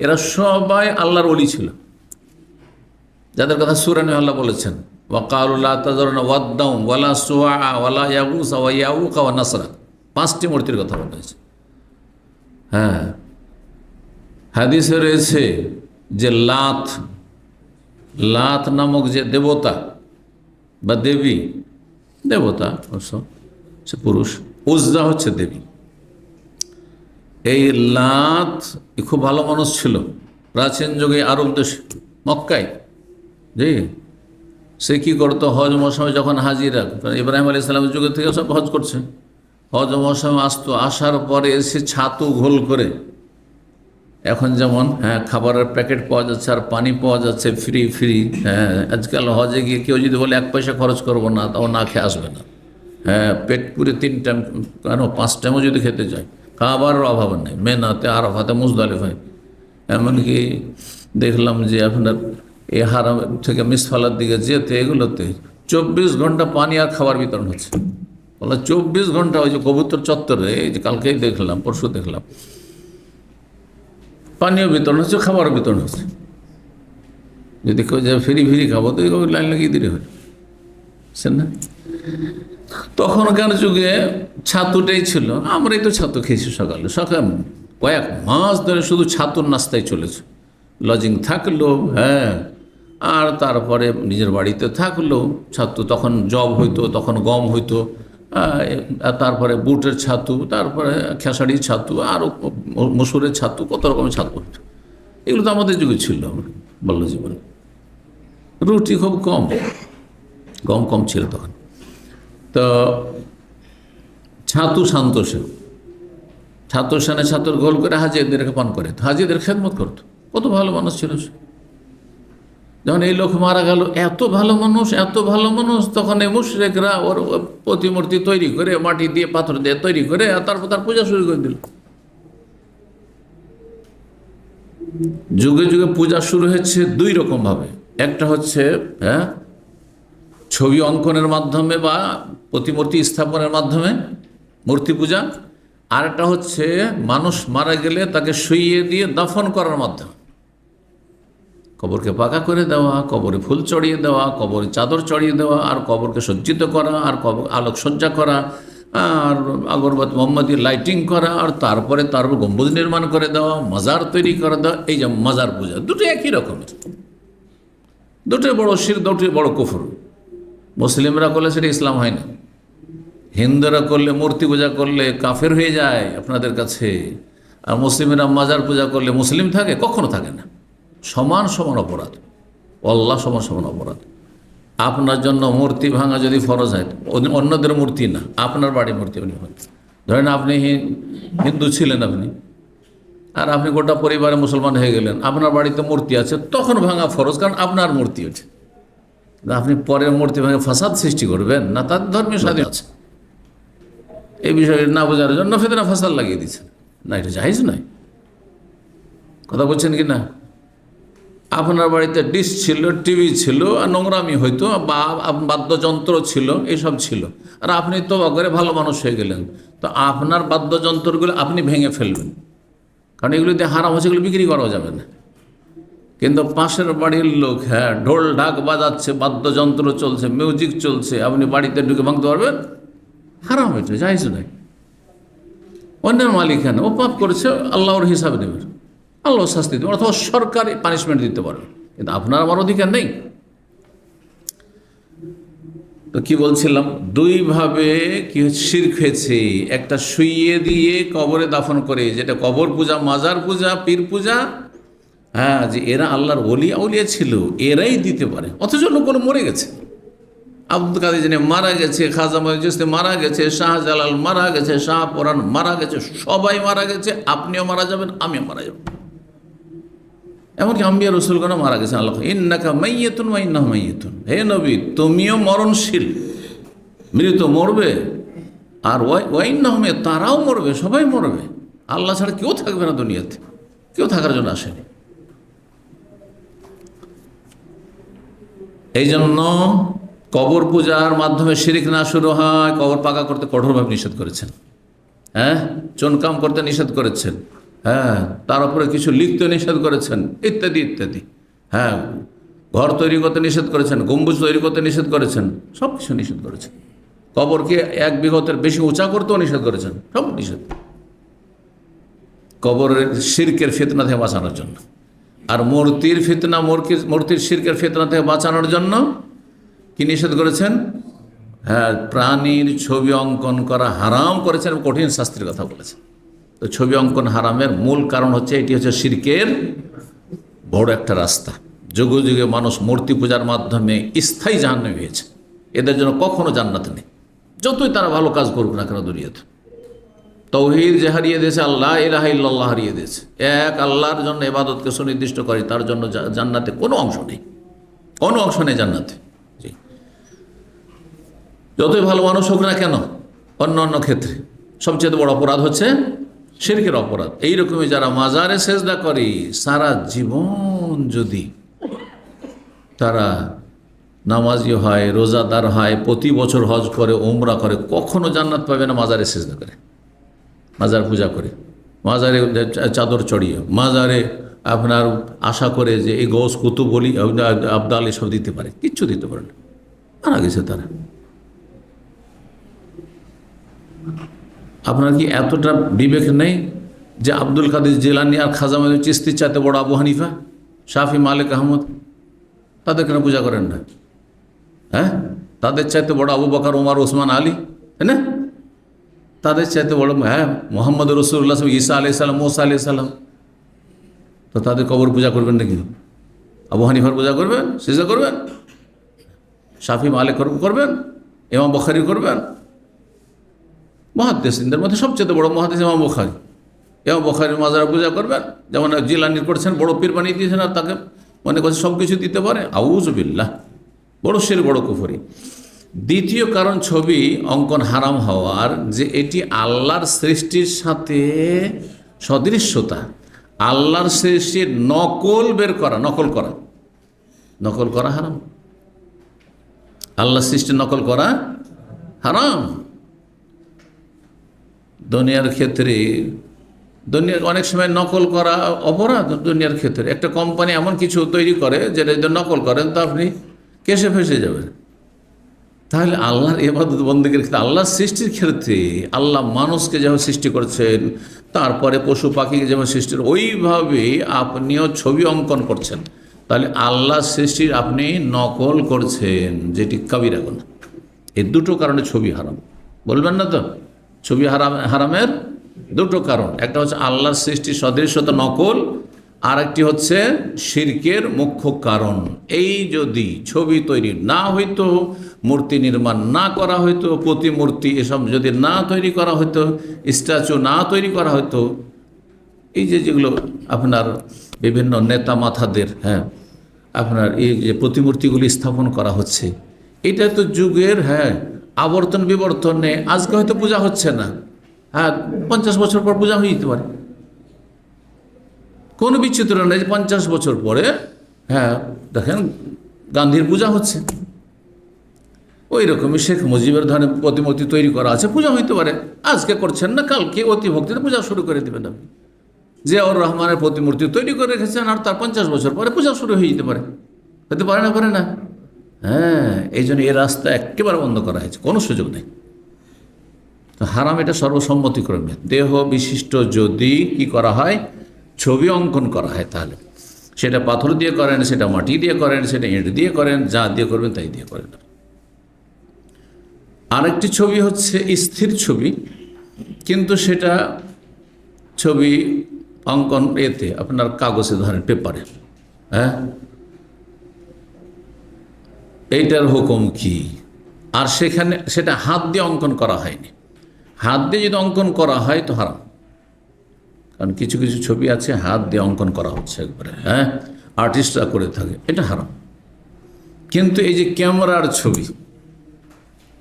এরা সবাই আল্লাহর ওলি ছিল, যাদের কথা সূরা নূহ আল্লাহ বলেছেন, ওয়াকালু লা তাযারুনা ওয়াদ্দাও ওয়ালা সুওয়া ওয়ালা ইয়াগুসা ওয়া ইয়াউকা ওয়া নাসরা, 5টি মূর্তির কথা বলা হয়েছে। হাদিসে রয়েছে যে লাত নামক যে দেবতা বা দেবী, দেবতা অবশ্য সে পুরুষ, উজ্জা হচ্ছে দেবী। এই লাত খুব ভালো মানুষ ছিল প্রাচীন যুগে আরব দেশে, মক্কায়। জি, সে কী করতো, হজ মৌসুমে যখন হাজিরা, ইব্রাহিম আলাইহিস সালামের যুগের থেকে সব হজ করছে, হজ মৌসুমে আসতো, আসার পরে এসে ছাতু ঘোল করে, এখন যেমন খাবারের প্যাকেট পাওয়া যাচ্ছে আর পানি পাওয়া যাচ্ছে ফ্রি, আজকাল হজে গিয়ে কেউ যদি বলে 1 পয়সা খরচ করবো না, তাও না খেয়ে আসবে না। পেট পুরে 3 টাইম, কেন 5 টাইমও যদি খেতে চায়, খাবারের অভাব নেই। মেনাতে, আরাফাতে, মুজদালিফায়, এমনকি দেখলাম যে আপনার এই হারাম থেকে মিসফালার দিকে যেতে, এগুলোতে 24 ঘন্টা পানি আর খাবার বিতরণ হচ্ছে। বলে 24 ঘন্টা, ওই যে কবুতর চত্বরে, এই যে কালকেই দেখলাম, পরশু দেখলাম, পানীয় বিতরণ হচ্ছে, খাবারও বিতরণ হচ্ছে। যদি কেউ যে ফ্রি খাবো, তো লাইন লাগিয়ে দিলে হয়, বুঝছেন না? তখনকার যুগে ছাতুটাই ছিল, আমরাই তো ছাতু খেয়েছি সকালে কয়েক মাস ধরে শুধু ছাতুর নাস্তায় চলেছে। লজিং থাকলো, আর তারপরে নিজের বাড়িতে থাকলো ছাতু, তখন জব হইতো, তখন গম হইতো, তারপরে বুটের ছাতু, তারপরে খেসারির ছাতু, আরও মসুরের ছাতু, কত রকমের ছাতু হইতো। এগুলো তো আমাদের যুগে ছিল বাল্য জীবনে। রুটি খুব কম, গম কম ছিল তখন। তো ছাতু শান্তোষণে ছাতুর গোল করে হাজিদেরকে পান করে, হাজিদের খেদমত করতো। কত ভালো মানুষ ছিল সে। যখন এই লোক মারা গেল, এত ভালো মানুষ, তখন এই মুশরিকরা ওর প্রতিমূর্তি তৈরি করে, মাটি দিয়ে পাথর দিয়ে তৈরি করে, আর তারপর তার পূজা শুরু করে দিল। যুগে যুগে পূজা শুরু হয়েছে 2 রকমভাবে। একটা হচ্ছে ছবি অঙ্কনের মাধ্যমে বা প্রতিমূর্তি স্থাপনের মাধ্যমে মূর্তি পূজা, আর একটা হচ্ছে মানুষ মারা গেলে তাকে শুইয়ে দিয়ে দাফন করার মাধ্যমে, কবরকে পাকা করে দেওয়া, কবরে ফুল চড়িয়ে দেওয়া, কবরে চাদর চড়িয়ে দেওয়া, আর কবরকে সজ্জিত করা, আর আলোকসজ্জা করা, আর আগরবাতি মোমবাতি লাইটিং করা, আর তারপরে তার গম্বুজ নির্মাণ করে দেওয়া, মাজার তৈরি করে দেওয়া। এই যে মাজার পূজা, দুটো একই রকমের, দুটোই বড় শিরক, দুটোই বড় কুফর। মুসলিমরা করলে সেটা ইসলাম হয় না, হিন্দুরা করলে, মূর্তি পূজা করলে কাফের হয়ে যায় আপনাদের কাছে। আর মুসলিমেরা মাজার পূজা করলে মুসলিম থাকে? কখনো থাকে না। সমান সমান অপরাধ, আল্লাহ সমান সমান অপরাধ। আপনার জন্য মূর্তি ভাঙা যদি ফরজ হয়, অন্যদের মূর্তি না, আপনার বাড়ির মূর্তি উনি হয়। ধরেন আপনি হিন্দু ছিলেন আপনি, আর আপনি গোটা পরিবারে মুসলমান হয়ে গেলেন, আপনার বাড়িতে মূর্তি আছে, তখন ভাঙা ফরজ, কারণ আপনার মূর্তি আছে। আপনি পরের মূর্তি ভাঙে ফাসাদ সৃষ্টি করবেন না, তার ধর্মীয় স্বাধীন আছে। এই বিষয়ে না বোঝার জন্য ফিতনা ফাসাদ লাগিয়ে দিচ্ছেন, না এটা জায়েজ নয়। কথা বলছেন কি না? আপনার বাড়িতে ডিশ ছিল, টিভি ছিল, আর নোংরামি হইতো, বা বাদ্যযন্ত্র ছিল, এইসব ছিল, আর আপনি তো করে ভালো মানুষ হয়ে গেলেন, তো আপনার বাদ্যযন্ত্রগুলো আপনি ভেঙে ফেলবেন, কারণ এগুলো দিয়ে হারাম হচ্ছে, এগুলো বিক্রি করা যাবে না। কিন্তু পাশের বাড়ির লোক ঢোল ঢাক বাজাচ্ছে, বাদ্যযন্ত্র চলছে, মিউজিক চলছে, আপনি বাড়িতে ঢুকে ভাঙতে পারবেন? হারাম হয়েছে, জায়েজ নয়। অন্যের মালিকানা, ও পাপ করেছে, আল্লাহর হিসাব নেবেন, আল্লাহ শাস্তি দেবেন, অথবা সরকারি পানিশমেন্ট দিতে পারবে, কিন্তু আপনার আমার অধিকার নেই। তো কি বলছিলাম, দুইভাবে কি শিরক হয়েছে। একটা শুইয়ে দিয়ে কবরে দাফন করে, যেটা কবর পূজা, মাজার পূজা, পীর পূজা, যে এরা আল্লাহর ওলিয়া আউলিয়া ছিল, এরাই দিতে পারে, অথচ লোকগুলো মরে গেছে। আব্দুল কাদের জিলানী মারা গেছে, খাজা মঈনুদ্দিন চিশতি মারা গেছে, শাহজালাল মারা গেছে, শাহপরান মারা গেছে, সবাই মারা গেছে, আপনিও মারা যাবেন, আমিও মারা যাব, এমনকি আম্বিয়া রাসূলগণও মারা গেছে। আল্লাহ ইন্নাকা মাইয়্যিতুন ওয়া ইন্নাহুম মাইয়্যিতুন, হে নবী তুমিও মরণশীল, মৃত মরবে, আর ওয়া ইন্নাহুম, তারাও মরবে, সবাই মরবে। আল্লাহ ছাড়া কেউ থাকবে না দুনিয়াতে, কেউ থাকার জন্য আসেনি। এই জন্য কবর পূজার মাধ্যমে শিরিক না শুরু হয়, কবর পাকা করতে কঠোরভাবে নিষেধ করেছেন। চুনকাম করতে নিষেধ করেছেন, তার উপরে কিছু লিখতে নিষেধ করেছেন, ইত্যাদি ইত্যাদি। ঘর তৈরি করতে নিষেধ করেছেন, গম্বুজ তৈরি করতে নিষেধ করেছেন, সব কিছু নিষেধ করেছেন। কবরকে 1 বিঘতের বেশি উঁচা করতেও নিষেধ করেছেন, সব নিষেধ, কবরের শিরকের ফিতনা থেকে বাঁচানোর জন্য। আর মূর্তির ফিতনা, মূর্তির শিরকের ফিতনা থেকে বাঁচানোর জন্য কি নিষেধ করেছেন? প্রাণীর ছবি অঙ্কন করা হারাম করেছেন, কঠিন শাস্তির কথা বলেছেন। তো ছবি অঙ্কন হারামের মূল কারণ হচ্ছে, এটি হচ্ছে শিরকের বড় একটা রাস্তা। যুগে যুগে মানুষ মূর্তি পূজার মাধ্যমে স্থায়ী জাহান্নামী হয়েছে, এদের জন্য কখনো জান্নাত নেই, যতই তারা ভালো কাজ করুক না কেন দুনিয়াতে। তাওহীদ যে হারিয়ে দিয়েছে, আল্লাহ ইলাহা ইল্লাল্লাহ হারিয়ে দিয়েছে, এক আল্লাহর জন্য ইবাদতকে সুনির্দিষ্ট করে, তার জন্য জান্নাতে কোনো অংশ নেই, কোনো অংশ নেই জান্নাতে। জি, যতই ভালো মানুষ হোক না কেন, অন্য অন্য ক্ষেত্রে সবচেয়ে বড় অপরাধ হচ্ছে শিরকের অপরাধ। এইরকমই যারা মাজারে সেজদা করে, সারা জীবন যদি তারা নামাজি হয়, রোজাদার হয়, প্রতি বছর হজ করে, উমরা করে, কখনো জান্নাত পাবে না মাজারে সেজদা করে, মাজার পূজা করে, মাজারে চাদর চড়িয়ে, মাজারে আপনার আশা করে যে এই গৌস কুতুব বলি আবদাল এসব দিতে পারে, কিচ্ছু দিতে পারে না, মারা গেছে তারা। আপনার কি এতটা বিবেক নেই যে আব্দুল কাদের জিলানী আর খাজা মঈনুদ্দিন চিশতির চাইতে বড় আবু হানিফা, শাফি, মালিক, আহমদ, তাদের কেন পূজা করেন না? তাদের চাইতে বড় আবু বকর, ওমর, ওসমান, আলী, তাই না? তাদের চাইতে বড় মোহাম্মদ রসুল্লাহ, ঈসা আলাইহিস সালাম, মুসা আলাইহিস সালাম, তো তাদের কবর পূজা করবেন নাকি? আবু হানিফার পূজা করবেন, সিজদা করবেন, শাফি, মালিক করবেন, ইমাম বুখারী করবেন। মুহাদ্দিসিনদের মধ্যে সবচেয়ে বড় মুহাদ্দিস ইমাম বুখারী, ইমাম বুখারীর মাজারে পূজা করবেন, যেমন জিলানীর করছেন, বড় পীর বানিয়ে দিয়েছেন, আর তাকে মনে করছে সব কিছু দিতে পারে। আউযু বিল্লাহ, বড় শিরক, বড় কুফরি। দ্বিতীয় কারণ ছবি অঙ্কন হারাম হওয়ার, যে এটি আল্লাহর সৃষ্টির সাথে সদৃশ্যতা, আল্লাহর সৃষ্টির নকল বের করা, নকল করা হারাম। আল্লাহর সৃষ্টির নকল করা হারাম। দুনিয়ার ক্ষেত্রে, দুনিয়ার অনেক সময় নকল করা অপরাধ। দুনিয়ার ক্ষেত্রে একটা কোম্পানি এমন কিছু তৈরি করে যেটা যদি নকল করেন তো আপনি কেসে ফেসে যাবেন। তাহলে আল্লাহর ইবাদত বন্দেগীর ক্ষেত্রে, আল্লাহর সৃষ্টির ক্ষেত্রে, আল্লাহ মানুষকে যেভাবে সৃষ্টি করেছেন, তারপরে পশু পাখিকে যেভাবে সৃষ্টি, ওইভাবে আপনিও ছবি অঙ্কন করছেন, তাহলে আল্লাহর সৃষ্টির আপনি নকল করছেন, যেটি কাবিরা গুনাহ। এই দুটো কারণে ছবি হারাম। বলবেন না তো? ছবি হারামের দুটো কারণ, একটা হচ্ছে আল্লাহর সৃষ্টির সদৃশ্যতা নকল, আর একটি হচ্ছে শিরকের মুখ্য কারণ। এই যদি ছবি তৈরি না হইতো, মূর্তি নির্মাণ না করা হইতো, প্রতিমূর্তি এসব যদি না তৈরি করা হইতো, স্ট্যাচু না তৈরি করা হইতো, এই যেগুলো আপনার বিভিন্ন নেতা মাথাদের আপনার এই যে প্রতিমূর্তিগুলি স্থাপন করা হচ্ছে, এটা তো যুগের আবর্তন বিবর্তনে আজকে হয়তো পূজা হচ্ছে না, 50 বছর পর পূজা হয়ে যেতে পারে। কোনো বিচিত্র নেই যে 50 বছর পরে দেখেন গান্ধীর পূজা হচ্ছে, ওই রকমই শেখ মুজিবের ধরনের প্রতিমূর্তি তৈরি করা আছে, পূজা হইতে পারে। আজকে করছেন না, কালকে অতি ভক্তিতে পূজা শুরু করে দেবেন আপনি। জিয়াউর রহমানের প্রতিমূর্তি তৈরি করে রেখেছেন, আর তার 50 বছর পরে পূজা শুরু হয়ে যেতে পারে, হতে পারে না, পারে না। এই জন্য এই রাস্তা একেবারে বন্ধ করা হয়েছে, কোনো সুযোগ নেই। তো হারাম এটা সর্বসম্মতিক্রমে। দেহ বিশিষ্ট যদি কি করা হয়, ছবি অঙ্কন করা হয়, তাহলে সেটা পাথর দিয়ে করেন, সেটা মাটি দিয়ে করেন, সেটা ইঁট দিয়ে করেন, যা দিয়ে করবেন তাই দিয়ে করেন। আরেকটি ছবি হচ্ছে স্থির ছবি, কিন্তু সেটা ছবি অঙ্কন এতে আপনার কাগজে ধরেন, পেপারে। এইটার হুকুম কি? আর সেটা হাত দিয়ে অঙ্কন করা হয়নি। হাত দিয়ে যদি অঙ্কন করা হয় তো হারাম, কারণ কিছু কিছু ছবি আছে হাত দিয়ে অঙ্কন করা হচ্ছে একবারে, আর্টিস্টরা করে থাকে, এটা হারাম। কিন্তু এই যে ক্যামেরার ছবি,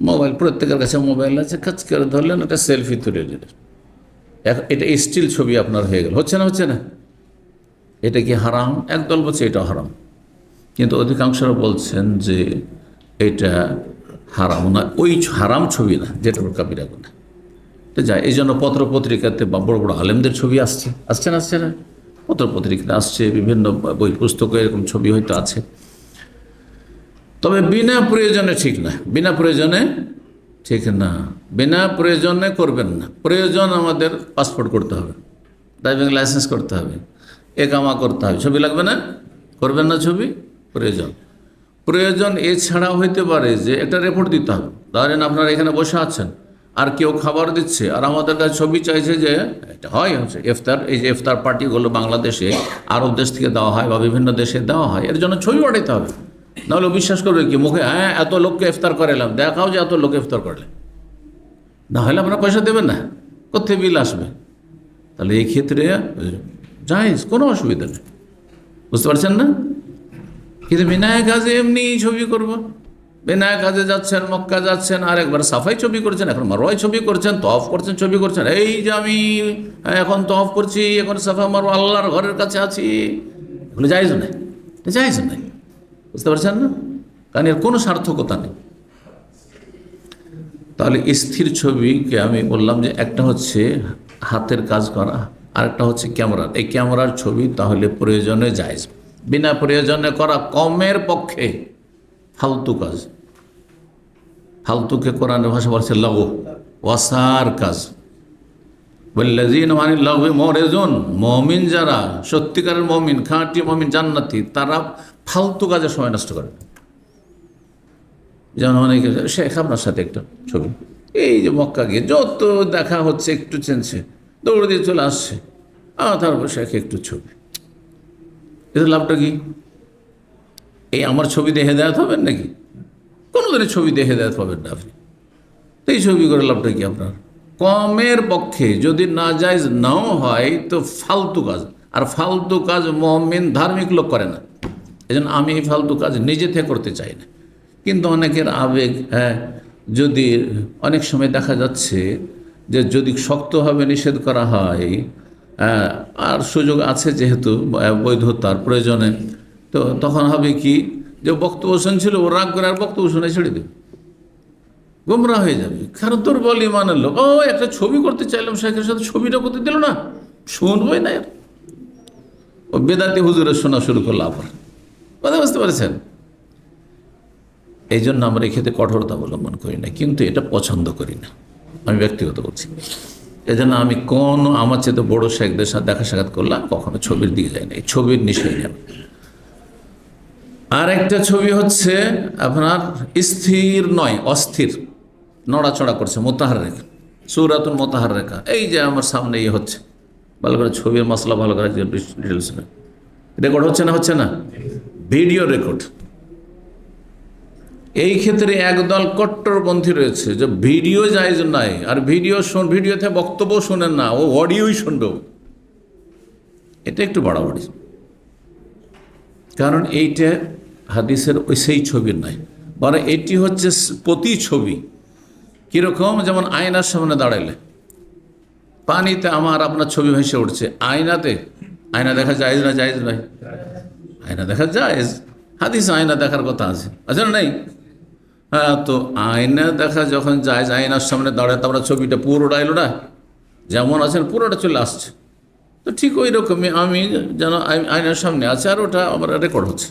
মোবাইল, প্রত্যেকের কাছে মোবাইল আছে, কাজ করে ধরলেন, এটা সেলফি তুলে দিলেন, এটা স্টিল ছবি আপনার হয়ে গেল, হচ্ছে না, হচ্ছে না? এটা কি হারাম? একদল বলছে এটা হারাম, কিন্তু অধিকাংশরা বলছেন যে এটা হারাম না, ওই হারাম ছবি না, যেটা কাবিরা গুনাহ, এটা যায়। এই জন্য পত্র পত্রিকাতে বড় বড় আলেমদের ছবি আসছে না, আসছে না? পত্র পত্রিকাতে আসছে, বিভিন্ন বই পুস্তকে এরকম ছবি হয়তো আছে। তবে বিনা প্রয়োজনে ঠিক না, বিনা প্রয়োজনে ঠিক না, বিনা প্রয়োজনে করবেন না। প্রয়োজন আমাদের পাসপোর্ট করতে হবে, ড্রাইভিং লাইসেন্স করতে হবে, একামা করতে হবে, ছবি লাগবে না? করবেন না ছবি? প্রয়োজন এছাড়াও হইতে পারে যে একটা রিপোর্ট দিতে হবে। ধরেন আপনারা এখানে বসে আছেন, আর কেউ খাবার দিচ্ছে, আর আমাদের কাছে ছবি চাইছে, যে এটা হচ্ছে ইফতার, এই যে ইফতার পার্টিগুলো বাংলাদেশে আরব দেশ থেকে দেওয়া হয় বা বিভিন্ন দেশে দেওয়া হয়, এর জন্য ছবি পাঠাতে হবে। নাহলে বিশ্বাস করবে কি মুখে, এত লোককে ইফতার করালাম, দেখাও যে এত লোককে ইফতার করলে, না হলে আপনারা পয়সা দেবেন না, কোথায় বিল আসবে? তাহলে এই ক্ষেত্রে জায়েজ, কোনো অসুবিধা নেই, বুঝতে পারছেন না? কিন্তু বিনায়ক কাজে এমনি ছবি করব, বিনায়ক কাজে যাচ্ছেন, মক্কা যাচ্ছেন, আর একবার সাফাই ছবি করছেন, এখন মারোয়াই ছবি করছেন, তওয়াফ করছেন, ছবি করছেন, এই যে আমি এখন তওয়াফ করছি, এখন সাফা মারো, আল্লাহর ঘরের কাছে আছি, এগুলো জায়েজ নাই, জায়েজ নাই, বুঝতে পারছেন না? কারণ এর কোনো সার্থকতা নেই। তাহলে স্থির ছবিকে আমি বললাম যে একটা হচ্ছে হাতের কাজ করা, আর একটা হচ্ছে ক্যামেরার। এই ক্যামেরার ছবি তাহলে প্রয়োজনে জায়েজ, বিনা প্রয়োজনে করা কমের পক্ষে ফালতু কাজ। ফালতুকে কোরআনের ভাষা বলছে লাগু, ওয়াসার কাজ। ওয়াল্লাযীনা আনিল লাগwi মুরিজুন, মুমিন যারা, সত্যিকারের মুমিন, খাঁটি মুমিন, জান্নাতি, তারা ফালতু কাজে সময় নষ্ট করে। যেমন অনেকে, শেখ আপনার সাথে একটা ছবি, এই যে মক্কা গিয়ে যত দেখা হচ্ছে, একটু চেনছে, দৌড়ে দিয়ে চলে আসছে, তারপর শেখ একটু ছবি, এতে লাভটা কি? এই আমার ছবি দিয়ে হেদায়েত হবেন নাকি? কোনো দিনের ছবি দিয়ে হেদায়েত পাবেন না আপনি। এই ছবি করে লাভটা কি আপনার? কমের পক্ষে যদি নাজায়েজ নাও হয় তো ফালতু কাজ, আর ফালতু কাজ মুমিন ধার্মিক লোক করে না। এই জন্য আমি এই ফালতু কাজ নিজে থেকে করতে চাই না। কিন্তু অনেকের আবেগ, যদি অনেক সময় দেখা যাচ্ছে যে যদি শক্তভাবে নিষেধ করা হয়, আর সুযোগ আছে যেহেতু বৈধতার প্রয়োজনে, তো তখন হবে কি, যে বক্তব্য শুনছিল ও রাগ করে আর বক্তব্য শুনে ছেড়ে দেবে, গোমরা হয়ে যাবে। কারণ দুর্বল ইমানের লোক, একটা ছবি করতে চাইলাম, শেখের সাথে ছবিটা করতে দিল না, শুনবই না, এর ও বেদাতি হুজুরের শোনা শুরু করলো আবার, কথা বুঝতে পারছেন? এই জন্য আমরা এক্ষেত্রে কঠোরতা অবলম্বন করি না, কিন্তু এটা পছন্দ করি না, আমি ব্যক্তিগত বলছি। এই জন্য আমি কোনো আমার চেয়ে বড়ো শেখদের সাথে দেখা সাক্ষাৎ করলাম, কখনো ছবির দিকে যাই না, এই ছবির নিষেধ নেই। আর একটা ছবি হচ্ছে আপনার স্থির নয়, অস্থির, নড়াচড়া করছে, মোতাহাররেখা, সূরাতুল মোতাহাররেখা। এই যে আমার সামনে হচ্ছে, ভালো করে ছবির মশলা ভালো করে ডিটেলস নেই, রেকর্ড হচ্ছে না? হচ্ছে না? Video record. এই ক্ষেত্রে একদল কট্টরপন্থী রয়েছে যে ভিডিও জায়েজ নাই, আর ভিডিওতে বক্তব্য শোনেন না, ও অডিওই শুনবে। এটা একটু বাড়াবাড়ি, কারণ এইটা হাদিসের ওই সেই ছবির নাই, বরং এটি হচ্ছে প্রতিছবি। কীরকম? যেমন আয়নার সামনে দাঁড়াইলে পানিতে আমার আপনার ছবি ভেসে উঠছে, আয়না দেখা জায়েজ না জায়েজ ভাই? আয়না দেখা জায়েজ, হাদিস আয়না দেখার কথা আছে, আছে না নেই? হ্যাঁ, তো আয়না দেখা যখন জায়েজ, আয়নার সামনে দাঁড়ায় তো আমরা ছবিটা পুরোটা এলো না, যেমন আছেন পুরোটা চলে আসছে। তো ঠিক ওই রকমই আমি যেন আয়নার সামনে আছে আর ওটা আমার রেকর্ড হচ্ছে,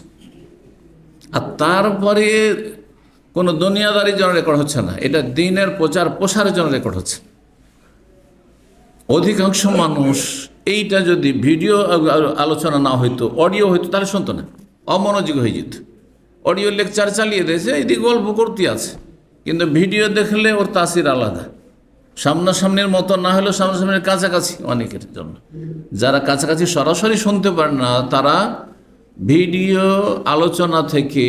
আর তারপরে কোনো দুনিয়াদারির জন্য রেকর্ড হচ্ছে না, এটা দিনের প্রচার প্রসারের জন্য রেকর্ড হচ্ছে। অধিকাংশ মানুষ এইটা যদি ভিডিও আলোচনা না হইতো, অডিও হইতো, তাহলে শুনতো না, অমনোযোগী হয়ে যেত। অডিও লেকচার চালিয়ে দিয়েছে, এইদিকে গল্প করতে আছে, কিন্তু ভিডিও দেখলে ওর তাসির আলাদা। সামনাসামনির মতো না হলেও সামনাসামনির কাছাকাছি অনেকের জন্য, যারা কাছাকাছি সরাসরি শুনতে পারে না, তারা ভিডিও আলোচনা থেকে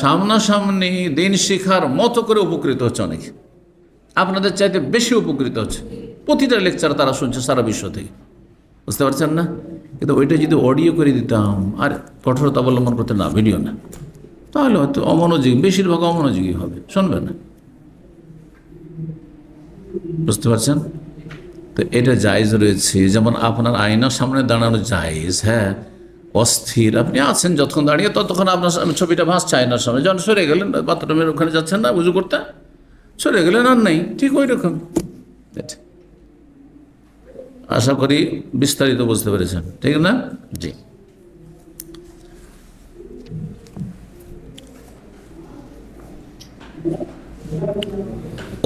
সামনাসামনি দিন শিখার মতো করে উপকৃত হচ্ছে অনেকে। আপনাদের চাইতে বেশি উপকৃত হচ্ছে, প্রতিটা লেকচার তারা শুনছে সারা বিশ্ব থেকে, বুঝতে পারছেন না? কিন্তু ওইটা যদি অডিও করে দিতাম আর কঠোরতা অবলম্বন করতে না, ভিডিও না, তাহলে হয়তো অমনোযোগী, বেশিরভাগ অমনোযোগী হবে, শুনবে না। বুঝতে পারছেন? তো এটা জায়েজ রয়েছে। যেমন আপনার আয়নার সামনে দাঁড়ানো জায়েজ, হ্যাঁ, অস্থির আপনি আছেন যতক্ষণ দাঁড়িয়ে, ততক্ষণ আপনার ছবিটা ভাসছে আয়নার সামনে, যখন সরে গেলেন বাথরুমের ওখানে যাচ্ছেন না উজু করতে, সরে গেলেন আর নেই, ঠিক ওই রকম। আশা করি বিস্তারিত বুঝতে পেরেছেন, ঠিক না? জি।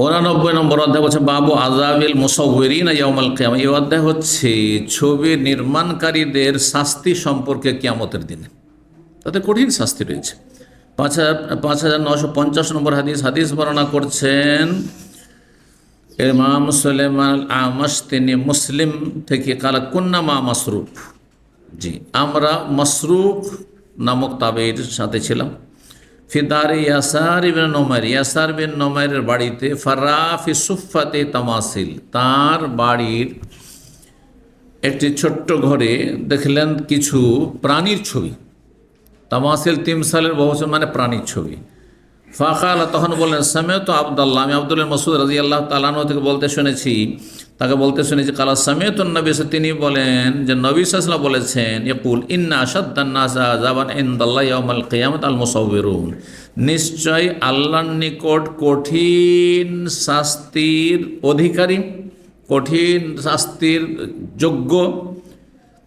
89 নম্বর অধ্যায় বলছে বাবু আযাবিল মুসাউবিরিনা ইয়াউমাল কিয়ামা। এই অধ্যায় হচ্ছে ছবি নির্মাণকারীদের শাস্তি সম্পর্কে কিয়ামতের দিনে, তাদের কঠিন শাস্তি রয়েছে। 5950 নম্বর হাদিস বর্ণনা করছেন ইমাম সুলাইমান আমাশ, তিনি মুসলিম থেকে কালা কুন্না মা মাসরুফ, জি আমরা মাসরুফ নামক তাবেঈর সাথে ছিলাম। ফিদারে ইয়াসার বিন নোমাইর, ইয়াসার বিন নোমাইরের বাড়িতে, ফারাফি সুফাতে তামাসিল, তার বাড়ির একটি ছোট্ট ঘরে দেখলেন কিছু প্রাণীর ছবি। তামাসিল তিমসালের বহুবচন মানে প্রাণীর ছবি। ফাকাল, তখন বললেন সামিয়তু আব্দুল্লাহ, আমি আব্দুল্লাহ মাসউদ রাদিয়াল্লাহু তাআলা আনহু থেকে তাকে বলতে শুনেছি কালা সামিয়তুন নবী, তিনি বলেন যে নবী সাল্লাল্লাহু আলাইহি ওয়াসাল্লাম বলেছেন ইয়াকুল ইন্না আশাদ্দান নাস আযাবান ইনদাল্লাহি ইয়াউমাল কিয়ামাত আল মুসাউবিরুন, নিশ্চয় আল্লাহর নিকট কঠিন শাস্তির অধিকারী, কঠিন শাস্তির যোগ্য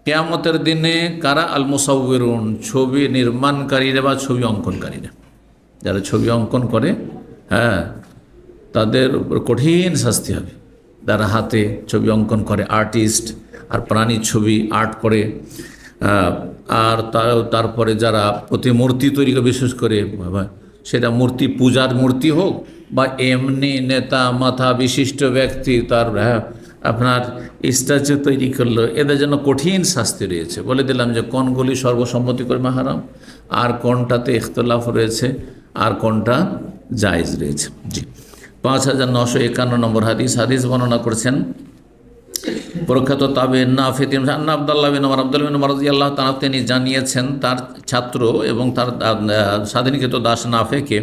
কিয়ামতের দিনে কারা? আল মুসাউবিরুন, ছবি নির্মাণকারীরা বা ছবি অঙ্কনকারীরা, যারা ছবি অঙ্কন করে, হ্যাঁ, তাদের উপর কঠিন শাস্তি হবে। যারা হাতে ছবি অঙ্কন করে, আর্টিস্ট, আর প্রাণীর ছবি আর্ট করে, আর তারপরে যারা প্রতিমূর্তি তৈরি করে, বিশেষ করে সেটা মূর্তি, পূজার মূর্তি হোক বা এমনি নেতা মাথা বিশিষ্ট ব্যক্তি তার আপনার স্ট্যাচু তৈরি করলো, এদের জন্য কঠিন শাস্তি রয়েছে। বলে দিলাম যে কোনগুলি সর্বসম্মতিক্রমে হারাম, আর কোনটাতে ইখতিলাফ রয়েছে, আর কোনটা জায়েজ রয়েছে। জি। 5951 নম্বর হাদিস বর্ণনা করেছেন প্রখ্যাত তাবেঈন নাফি আব্দুল্লাহ বিন ওমর, আব্দুল্লাহ বিন ওমর রাদিয়াল্লাহু তাআলা, তিনি জানিয়েছেন তার ছাত্র এবং তার স্বাধীনকৃত দাস নাফেকে,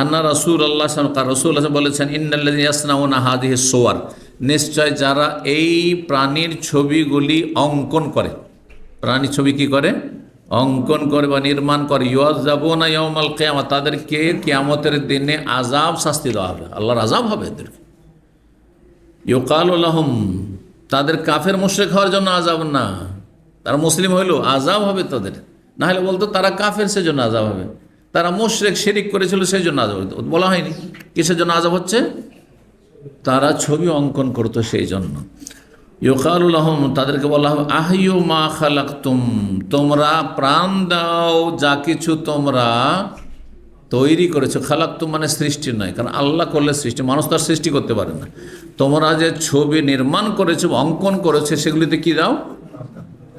আন্না রাসূলুল্লাহ রাসূলুল্লাহ বলেছেন ইন্নাল্লাযিনা ইয়াসনাউনা হাযিহিস সুওয়ার, নিশ্চয় যারা এই প্রাণীর ছবিগুলি অঙ্কন করে, প্রাণীর ছবি কি করে? অঙ্কন করে বা নির্মাণ করে, ইউআযাবুনা ইয়াউমাল কিয়ামা, তাদেরকে কিয়ামতের দিনে আযাব, শাস্তি দেওয়া হবে, আল্লাহর আযাব হবে এদেরকে। ইউকালু লাহুম, তাদের কাফের মুশরিক হওয়ার জন্য আযাব না, তারা মুসলিম হইলো আযাব হবে তাদের, না হলে বলতো তারা কাফের সেজন্য আযাব হবে, তারা মুশরিক শিরিক করেছিল সেই জন্য আযাব হতো, বলা হয়নি কিসের জন্য আযাব হচ্ছে? তারা ছবি অঙ্কন করতো সেই জন্য। ইউকালুল লাহুম, তাদেরকে বলা হবে আহইউ মা খালাকতুম, তোমরা প্রাণ দাও যা কিছু তোমরা তৈরি করেছো। খালাকতুম মানে সৃষ্টি নয়, কারণ আল্লাহ করলে সৃষ্টি, মানুষ তার সৃষ্টি করতে পারে না। তোমরা যে ছবি নির্মাণ করেছো, অঙ্কন করেছো, সেগুলিতে কি দাও?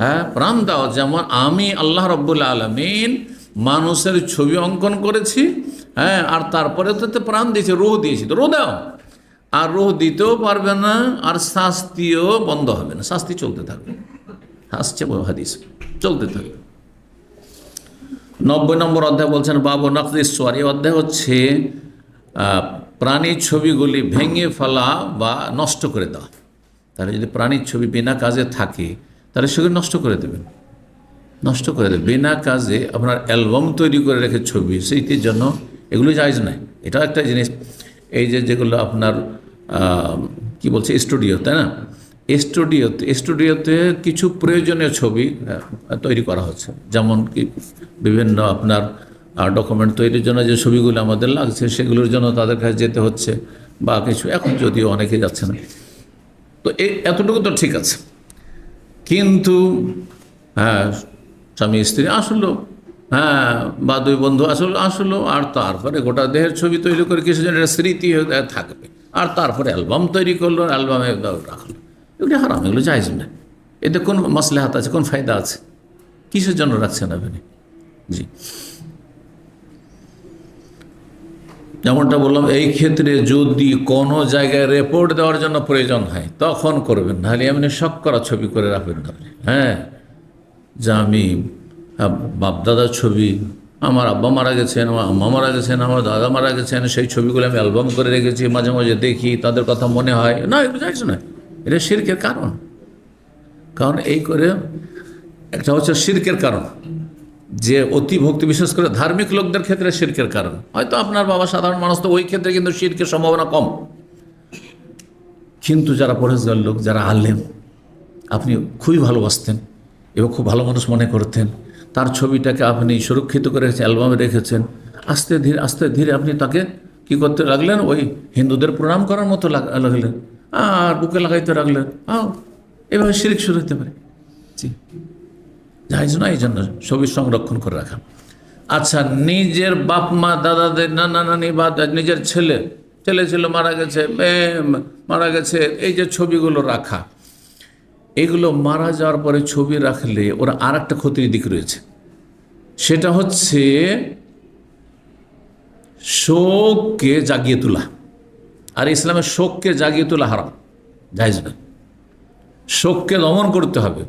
হ্যাঁ, প্রাণ দাও, যেমন আমি আল্লাহ রব্বুল আলামিন মানুষের ছবি অঙ্কন করেছি, হ্যাঁ, আর তারপরে তো প্রাণ দিয়েছি, রুহ দিয়েছি, তো রুহ দাও। আর রুহ দিতেও পারবে না, আর শাস্তিও বন্ধ হবে না, শাস্তি চলতে থাকবে। আসছে হাদিস, চলতে থাকবে। 90 নম্বর অধ্যায় বলছেন বাবু নকদিস সোয়ার। এই অধ্যায় হচ্ছে প্রাণীর ছবিগুলি ভেঙে ফেলা বা নষ্ট করে দেওয়া। তাহলে যদি প্রাণীর ছবি বিনা কাজে থাকে তাহলে সেগুলো নষ্ট করে দেবেন, নষ্ট করে দেবে। বিনা কাজে আপনার অ্যালবাম তৈরি করে রেখে ছবি সেইটির জন্য এগুলো জায়েজ নাই। এটাও একটা জিনিস। এই যেগুলো আপনার কি বলছে স্টুডিও, তাই না, স্টুডিওতে কিছু প্রয়োজনীয় ছবি তৈরি করা হচ্ছে, যেমন কি বিভিন্ন আপনার ডকুমেন্ট তৈরির জন্য যে ছবিগুলো আমাদের লাগছে সেগুলোর জন্য তাদের কাছে যেতে হচ্ছে বা কিছু, এখন যদিও অনেকে যাচ্ছে না। তো এতটুকু তো ঠিক আছে, কিন্তু হ্যাঁ, স্বামী স্ত্রী আসলো, হ্যাঁ, বা দুই বন্ধু আসলো, আর তারপরে গোটা দেহের ছবি তৈরি করে কিছু জন স্মৃতি হয়ে থাকবে, আর তারপরে অ্যালবাম তৈরি করলো, অ্যালবামে রাখলো। এগুলি হারাম, এগুলো জায়েজ না। এতে কোন মাসলাহাত আছে, কোন ফায়দা আছে? কিসের জন্য রাখছেন আপনি? জি, যেমনটা বললাম, এই ক্ষেত্রে যদি কোনো জায়গায় রিপোর্ট দেওয়ার জন্য প্রয়োজন হয় তখন করবেন, নাহলে এমনি শখ করা ছবি করে রাখবেন না আপনি। হ্যাঁ, যে আমি বাপদাদার ছবি, আমার আব্বা মারা গেছেন, আমার আম্মা মারা গেছেন, আমার দাদা মারা গেছেন, সেই ছবিগুলো আমি অ্যালবাম করে রেখেছি, মাঝে মাঝে দেখি, তাদের কথা মনে হয় না, এগুলো যাইছে না। এটা শিরকের কারণ। কারণ এই করে একটা হচ্ছে শিরকের কারণ, যে অতি ভক্তি, বিশেষ করে ধার্মিক লোকদের ক্ষেত্রে শিরকের কারণ। হয়তো আপনার বাবা সাধারণ মানুষ, তো ওই ক্ষেত্রে কিন্তু শিরকের সম্ভাবনা কম। কিন্তু যারা পরেশগার লোক, যারা আলেম, আপনি খুবই ভালোবাসতেন এবং খুব ভালো মানুষ মনে করতেন, তার ছবিটাকে আপনি সুরক্ষিত করে অ্যালবামে রেখেছেন, আস্তে ধীরে আপনি তাকে কি করতে লাগলেন, ওই হিন্দুদের প্রণাম করার মতো লাগলেন, আর বুকে লাগাইতে লাগলেন। এভাবে শিরক শুরু হতে পারে। জি, জায়েজ না এই জন্য ছবি সংরক্ষণ করে রাখা। আচ্ছা, নিজের বাপ মা, দাদাদের, নানা নানি বা নিজের ছেলে মারা গেছে, এই যে ছবিগুলো রাখা, এগুলো মারা যাওয়ার পরে ছবি রাখলে ওরা আর একটা ক্ষতির দিক রয়েছে। সেটা হচ্ছে শোককে জাগিয়ে তোলা। আর ইসলামের শোককে জাগিয়ে তোলা হারাম, জায়েজ না। শোককে দমন করতে হবে।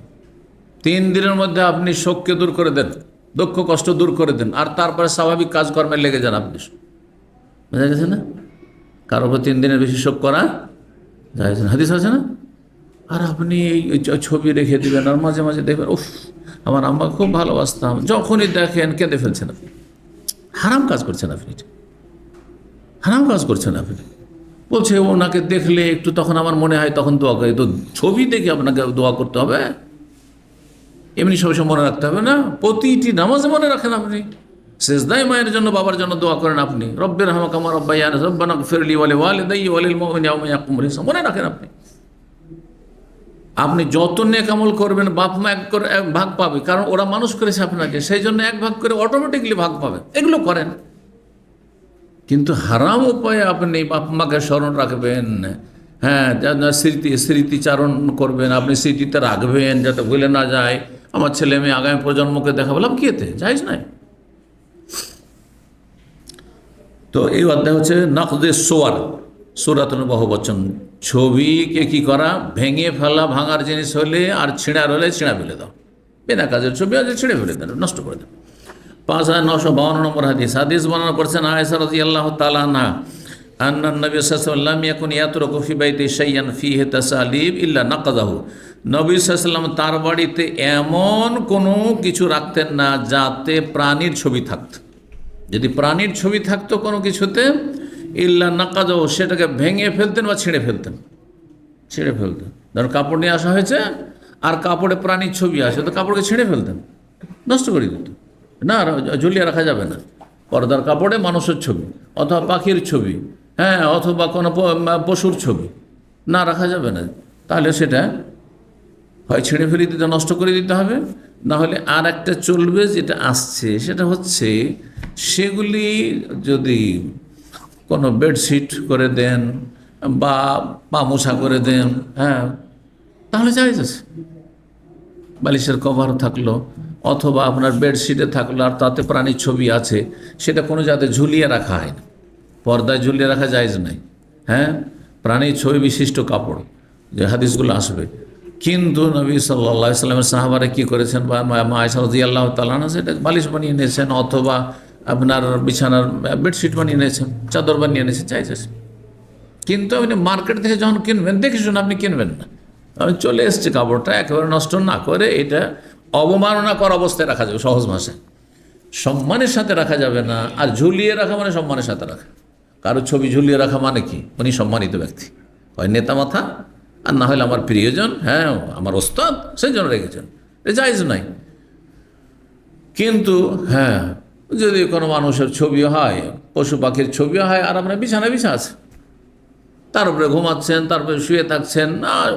3 দিনের মধ্যে আপনি শোককে দূর করে দেন, দুঃখ কষ্ট দূর করে দেন, আর তারপরে স্বাভাবিক কাজকর্মে লেগে যান আপনি। বোঝা গেছে না? কারো উপর 3 দিনের বেশি শোক করা জায়েজ না, হাদিস আছে না? আর আপনি এই ছবি রেখে দিবেন, আর মাঝে মাঝে দেখবেন, উফ, আমার আম্মা খুব ভালোবাসতাম, যখনই দেখেন কেঁদে ফেলছেন আপনি। হারাম কাজ করছেন আপনি, হারাম কাজ করছেন আপনি। বলছে ওনাকে দেখলে একটু তখন আমার মনে হয়, তখন দোয়া করি। তো ছবি দেখে আপনাকে দোয়া করতে হবে? এমনি সবসময় মনে রাখতে হবে না? প্রতিটি নামাজে মনে রাখেন আপনি, সেজদায় মায়ের জন্য, বাবার জন্য দোয়া করেন আপনি, রব্বির রহমাকুমা রব্বায়ানি রব্বানা গফিরলি ওয়া লিওয়ালিদাইয়া ওয়া লিল মুমিনিনা ইয়াওমা ইয়াকুমুল হিসাব, মনে রাখেন আপনি। আপনি যত নেক আমল করবেন, বাপ মা এক ভাগ পাবে, কারণ ওরা মানুষ করেছে আপনাকে, সেই জন্য 1 ভাগ করে অটোমেটিকলি ভাগ পাবে। এগুলো করেন, কিন্তু হারাম উপায়ে আপনি বাপ মাকে স্মরণ রাখবেন, হ্যাঁ, স্মৃতিচারণ করবেন, আপনি স্মৃতিতে রাখবেন যাতে ভুলে না যায়, আমার ছেলে মেয়ে আগামী প্রজন্মকে দেখা বললাম, কি এতে জায়েজ নাই। তো এই অধ্যায় হচ্ছে নকদে সোয়ার, সূরাতুল বহুবচন। ছবিকে কি করা? ভেঙে ফেলা, ভাঙার জিনিস হলে আর ছিঁড়ার হলে ছিঁড়া ফেলে দাও। বিনা কাজের ছবি আছে, ছিঁড়ে ফেলে দেন, নষ্ট করে দেন। 5952 নম্বর হাদিস বর্ণনা করছেন আয়েশা রাদিয়াল্লাহু তাআলা আনহা, আন্না নবী সাল্লাল্লাহু আলাইহি ওয়াসাল্লাম ইয়াকুন ইয়াতরুকু ফি বাইতি শাইয়ান ফিহি তাসালিব ইল্লা নাকাদাহু। নবী সাল্লাল্লাহু আলাইহি ওয়াসাল্লাম তার বাড়িতে এমন কোনো কিছু রাখতেন না যাতে প্রাণীর ছবি থাকতো। যদি প্রাণীর ছবি থাকতো কোনো কিছুতে, ইল্লা নাকাদাহু, সেটাকে ভেঙে ফেলতেন বা ছিঁড়ে ফেলতেন। ধরুন কাপড় নিয়ে আসা হয়েছে, আর কাপড়ে প্রাণীর ছবি আসে, তো কাপড়কে ছিঁড়ে ফেলতেন, নষ্ট করে দিত না, ঝুলিয়ে রাখা যাবে না। পর্দার কাপড়ে মানুষের ছবি অথবা পাখির ছবি, হ্যাঁ, অথবা কোনো পশুর ছবি না রাখা যাবে না। তাহলে সেটা হয় ছিঁড়ে ফেলে দিতে, নষ্ট করে দিতে হবে, না হলে আর একটা চলবে যেটা আসছে, সেটা হচ্ছে সেগুলি যদি কোনো বেডশিট করে দেন বা পা মোছা করে দেন, হ্যাঁ, তাহলে জায়েজ আছে। বালিশের কভার থাকলো অথবা আপনার বেডশিটে থাকলো আর তাতে প্রাণীর ছবি আছে, সেটা কোনো যাতে ঝুলিয়ে রাখা হয় না, পর্দায় ঝুলিয়ে রাখা জায়েজ নাই। হ্যাঁ, প্রাণীর ছবি বিশিষ্ট কাপড় যে হাদিসগুলো আসবে। কিন্তু নবী সাল্লাল্লাহু আলাইহি সাল্লামের সাহাবারা কী করেছেন, বা মা আয়েশা রাদিয়াল্লাহু তাআলা আনহা সেটা বালিশ বানিয়ে নিয়েছেন, অথবা আপনার বিছানার বেডশিট বানিয়ে নিয়েছেন, চাদর বানিয়ে নিয়েছেন, চাইছে। কিন্তু আপনি মার্কেট থেকে যখন কিনবেন দেখে শুনে আপনি কিনবেন না। আমি চলে এসছে কাপড়টা একেবারে নষ্ট না করে এটা অবমাননা করা অবস্থায় রাখা যাবে, সহজ ভাষায় সম্মানের সাথে রাখা যাবে না। আর ঝুলিয়ে রাখা মানে সম্মানের সাথে রাখা। কারো ছবি ঝুলিয়ে রাখা মানে কি, উনি সম্মানিত ব্যক্তি, হয় নেতা মাথা আর না হলে আমার প্রিয়জন, হ্যাঁ আমার ওস্তাদ, সেই জন্য রেখেছেন, এ জায়েজ নাই। কিন্তু হ্যাঁ, যদি কোনো মানুষের ছবি হয়, পশু পাখির ছবি হয়, আর আপনার বিছানা বিছা আছে, তার উপরে ঘুমাচ্ছেন, তারপরে শুয়ে থাকছেন,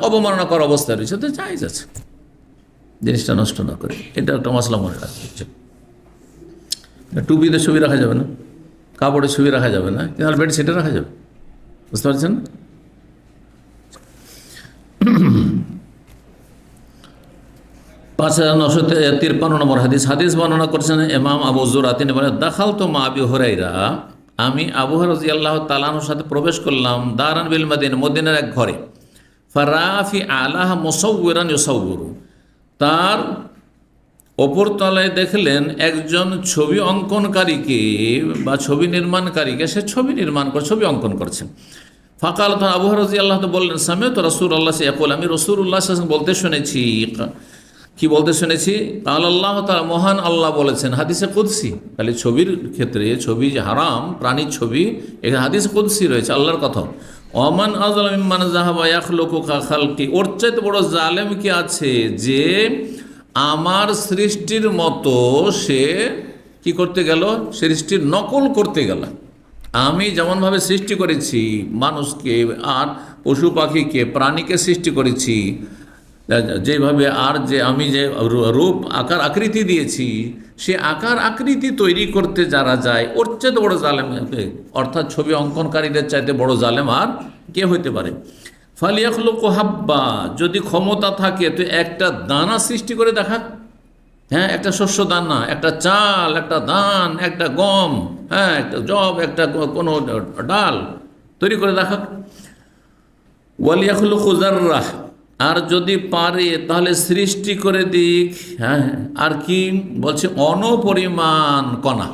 অবমাননা করা অবস্থায় রয়েছে, তো জায়েজ আছে, জিনিসটা নষ্ট না করে। এটা একটা মশলা মনে রাখছে। টুপিতে ছবি রাখা যাবে না, কাপড়ে ছবি রাখা যাবে না, কিন্তু বেডশিটে রাখা যাবে, বুঝতে পারছেন? 5953 নম্বর হাদিস বর্ণনা করছেন ইমাম আবু যুরা। তিনি বলেন, দাখালতু মা আবি হুরায়রা, আমি আবু হুরায়রা রাদিয়াল্লাহু তাআলা আনহুর সাথে প্রবেশ করলাম দারান বিল মদিনা, মদিনার এক ঘরে। ফারাফি আলাহা মুসাউবিরান ইউসাউবিরু, তার ওপর তলায় দেখলেন একজন ছবি অঙ্কনকারীকে বা ছবি নির্মাণকারীকে, সে ছবি নির্মাণ করে ছবি অঙ্কন করছেন। ফাকাল, তখন আবু হুরায়রা রাদিয়াল্লাহু তাআলা বললেন, সামি'তু রাসূলুল্লাহ ইয়াকুল, আমি রাসূলুল্লাহ সাল্লাল্লাহু আলাইহি ওয়াসাল্লাম বলতে শুনেছি। কি বলতে শুনেছি? কাল আল্লাহ তাআলা, মহান আল্লাহ বলেছেন হাদিসে কুদসি। তাহলে ছবির ক্ষেত্রে, ছবি যে হারাম, প্রাণীর ছবি, এখানে হাদিসে কুদসি রয়েছে, আল্লাহর কথা। ওমান আযলাম মিম্মান যাহাবা ইয়াখলুকু কা খালকি, ওর চাইতে বড় জালেম কি আছে যে আমার সৃষ্টির মতো সে কি করতে গেল, সৃষ্টির নকল করতে গেল। আমি যেমনভাবে সৃষ্টি করেছি মানুষকে আর পশু পাখিকে, প্রাণীকে সৃষ্টি করেছি যেভাবে, আর যে আমি যে রূপ আকার আকৃতি দিয়েছি, সে আকার আকৃতি তৈরি করতে যারা যায়, ওর চাইতে বড় জালেম, অর্থাৎ ছবি অঙ্কনকারীদের চাইতে বড় জালেম আর কে হইতে পারে? ফালিয়াখলুকু হাব্বা, যদি ক্ষমতা থাকে তো একটা দানা সৃষ্টি করে দেখা। হ্যাঁ, একটা শস্য দানা, একটা চাল, একটা ধান, একটা গম, হ্যাঁ একটা জব, একটা কোনো ডাল তৈরি করে দেখা। ওয়ালিয়াখলুকু যাররাহ, আর যদি পারে তাহলে সৃষ্টি করে দিক। হ্যাঁ, আর কি বলছে? অণুপরিমাণ কণা,